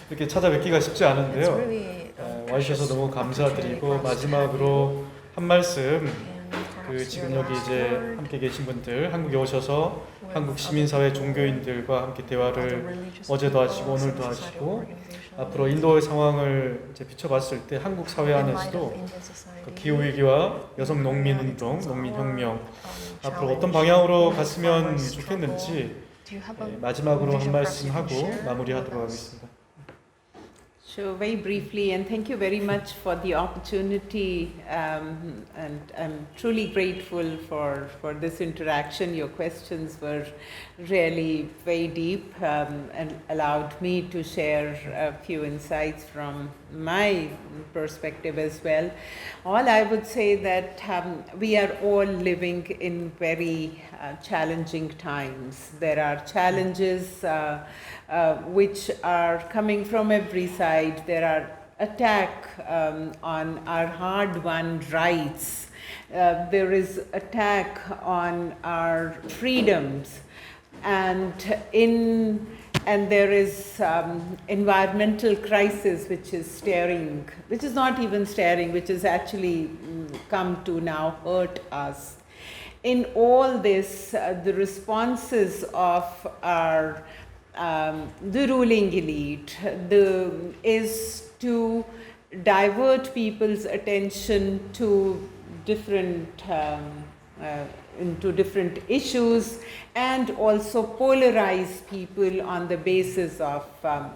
이렇게 찾아뵙기가 쉽지 않은데요. 와주셔서 너무 감사드리고 마지막으로 한 말씀 지금 여기 이제 함께 계신 분들 한국에 오셔서 한국 시민사회 종교인들과 함께 대화를 어제도 하시고 오늘도 하시고 앞으로 인도의 상황을 이제 비춰봤을 때 한국 사회 안에서도 그 기후위기와 여성 농민운동, 농민혁명 앞으로 어떤 방향으로 갔으면 좋겠는지 마지막으로 한 말씀 하고 마무리하도록 하겠습니다. So very briefly, and thank you very much for the opportunity, and I'm truly grateful for this interaction. Your questions were really very deep and allowed me to share a few insights from my perspective as well. All I would say that we are all living in very challenging times. There are challenges which are coming from every side. There are attack on our hard-won rights. There is attack on our freedoms, and there is environmental crisis which is not even staring, which is actually come to now hurt us. In all this, the responses of our the ruling elite is to divert people's attention to different into different issues, and also polarize people on the basis of,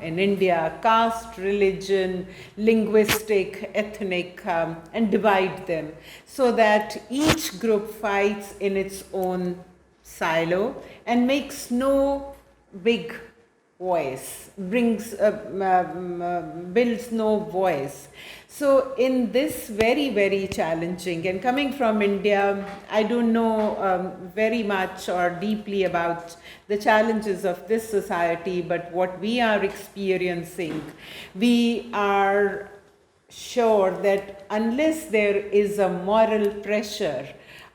in India, caste, religion, linguistic, ethnic, and divide them so that each group fights in its own silo and makes no big voice, builds no voice. So in this very, very challenging, and coming from India, I don't know very much or deeply about the challenges of this society, but what we are experiencing, we are sure that unless there is a moral pressure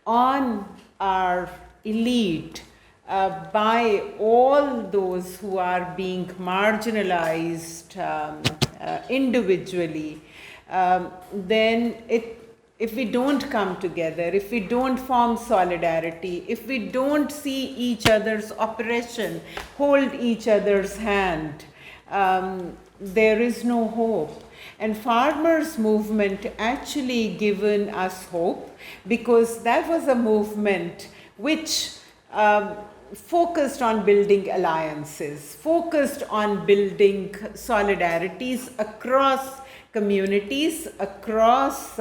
on our elite, by all those who are being marginalized individually, then if we don't come together, if we don't form solidarity, if we don't see each other's oppression, hold each other's hand, there is no hope. And farmers' movement actually given us hope, because that was a movement which focused on building alliances, focused on building solidarities across communities, across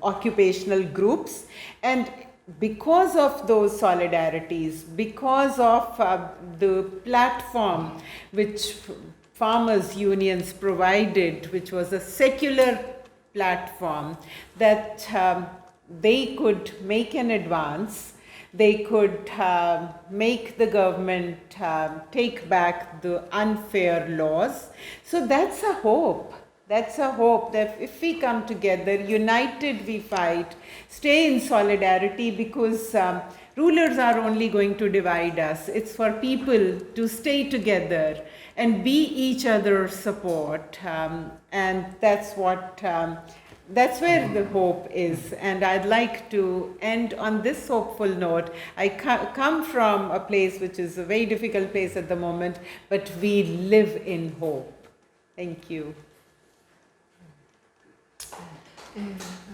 occupational groups. And because of those solidarities, because of the platform which farmers' unions provided, which was a secular platform, that they could make an advance, they could make the government take back the unfair laws. So that's a hope. That's a hope that if we come together, united we fight, stay in solidarity, because rulers are only going to divide us. It's for people to stay together and be each other's support. And that's what that's where the hope is. And I'd like to end on this hopeful note. I come from a place which is a very difficult place at the moment, but we live in hope. Thank you.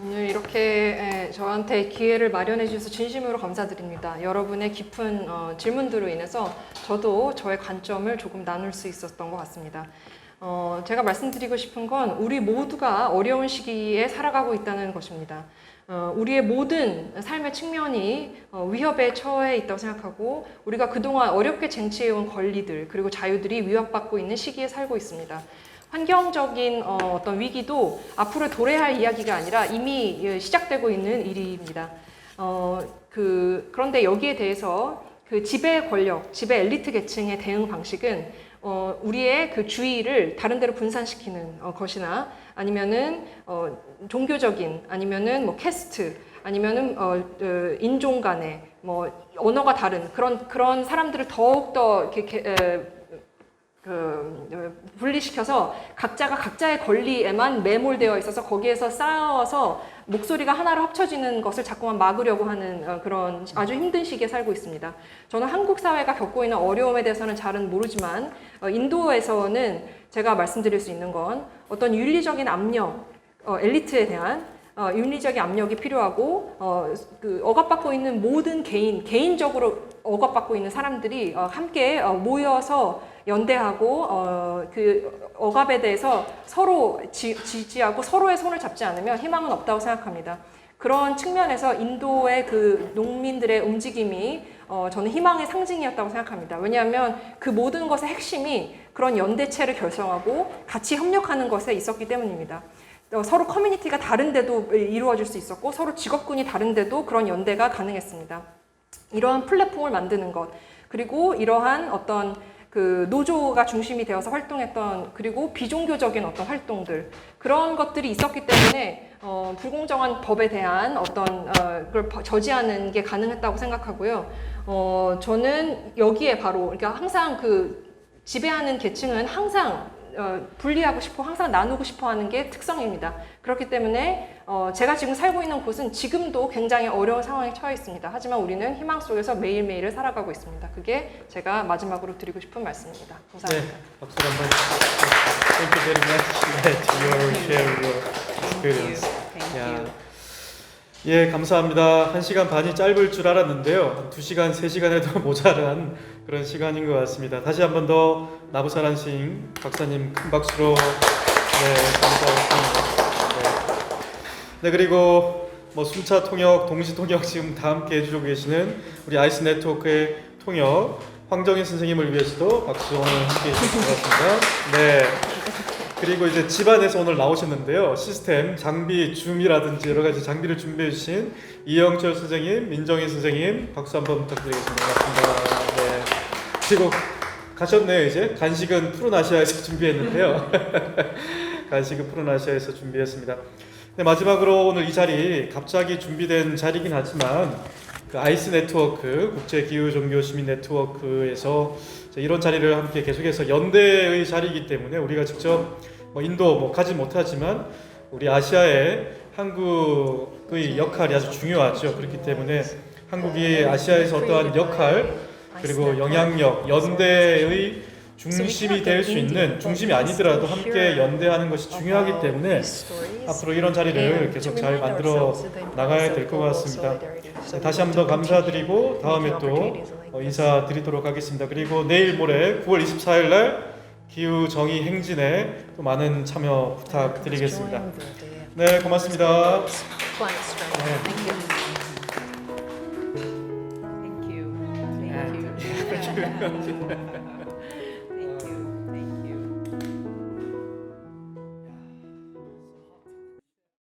오늘 이렇게 저한테 기회를 마련해 주셔서 진심으로 감사드립니다. 여러분의 깊은 질문들로 인해서 저도 저의 관점을 조금 나눌 수 있었던 것 같습니다. 제가 말씀드리고 싶은 건 우리 모두가 어려운 시기에 살아가고 있다는 것입니다. 우리의 모든 삶의 측면이 위협에 처해 있다고 생각하고, 우리가 그동안 어렵게 쟁취해온 권리들 그리고 자유들이 위협받고 있는 시기에 살고 있습니다. 환경적인 어떤 위기도 앞으로 도래할 이야기가 아니라 이미 시작되고 있는 일입니다. 그런데 여기에 대해서 그 지배 권력, 지배 엘리트 계층의 대응 방식은 우리의 그 주의를 다른 데로 분산시키는 것이나, 아니면은 종교적인, 아니면은 뭐 캐스트, 아니면은 인종 간의 뭐 언어가 다른 그런 사람들을 더욱더 이렇게 분리시켜서 각자가 각자의 권리에만 매몰되어 있어서 거기에서 싸워서 목소리가 하나로 합쳐지는 것을 자꾸만 막으려고 하는 그런 아주 힘든 시기에 살고 있습니다. 저는 한국 사회가 겪고 있는 어려움에 대해서는 잘은 모르지만 인도에서는 제가 말씀드릴 수 있는 건 어떤 윤리적인 압력, 엘리트에 대한 윤리적인 압력이 필요하고, 억압받고 있는 모든 개인적으로 억압받고 있는 사람들이 함께 모여서 연대하고 그 억압에 대해서 서로 지지하고 서로의 손을 잡지 않으면 희망은 없다고 생각합니다. 그런 측면에서 인도의 그 농민들의 움직임이 저는 희망의 상징이었다고 생각합니다. 왜냐하면 그 모든 것의 핵심이 그런 연대체를 결성하고 같이 협력하는 것에 있었기 때문입니다. 서로 커뮤니티가 다른데도 이루어질 수 있었고, 서로 직업군이 다른데도 그런 연대가 가능했습니다. 이러한 플랫폼을 만드는 것, 그리고 이러한 어떤 그 노조가 중심이 되어서 활동했던 그리고 비종교적인 어떤 활동들 그런 것들이 있었기 때문에 불공정한 법에 대한 어떤 그걸 저지하는 게 가능했다고 생각하고요. 저는 여기에 바로 그러니까 항상 그 지배하는 계층은 항상 분리하고 싶고 항상 나누고 싶어 하는 게 특성입니다. 그렇기 때문에 제가 지금 살고 있는 곳은 지금도 굉장히 어려운 상황에 처해 있습니다. 하지만 우리는 희망 속에서 매일매일을 살아가고 있습니다. 그게 제가 마지막으로 드리고 싶은 말씀입니다. 감사합니다. 네, 박수 한번. Thank you very much to your share your experience. Thank 야. you. 예, 감사합니다. 1시간 반이 짧을 줄 알았는데요. 2시간, 3시간에도 모자란 그런 시간인 것 같습니다. 다시 한 번 더 나부사란 싱 박사님 큰 박수로 감사드립니다. 네, 그리고 뭐 순차 통역, 동시 통역 지금 다 함께 해주고 계시는 우리 아이스 네트워크의 통역 황정인 선생님을 위해서도 박수 오늘 함께 해주시기 바랍니다. 네. 그리고 이제 집안에서 오늘 나오셨는데요. 시스템, 장비, 줌이라든지 여러 가지 장비를 준비해 주신 이영철 선생님, 민정희 선생님 박수 한번 부탁드리겠습니다. 반갑습니다. 네. 그리고 가셨네요. 이제 간식은 푸른아시아에서 준비했는데요. 간식은 푸른아시아에서 준비했습니다. 네, 마지막으로 오늘 이 자리 갑자기 준비된 자리긴 하지만 그 아이스 네트워크 국제 기후 종교 시민 네트워크에서 이런 자리를 함께 계속해서 연대의 자리이기 때문에 우리가 직접 뭐 인도 뭐 가지 못하지만 우리 아시아의 한국의 역할이 아주 중요하죠. 그렇기 때문에 한국이 아시아에서 어떠한 역할 그리고 영향력, 연대의 중심이 될 수 있는 중심이 아니더라도 함께 연대하는 것이 중요하기 때문에 앞으로 이런 자리를 계속 잘 만들어 나가야 될 것 같습니다. 네, 다시 한 번 더 감사드리고 다음에 또 인사드리도록 하겠습니다. 그리고 내일 모레 9월 24일 날 기후 정의 행진에 또 많은 참여 부탁드리겠습니다. 네, 고맙습니다. 네. Thank you. Thank you.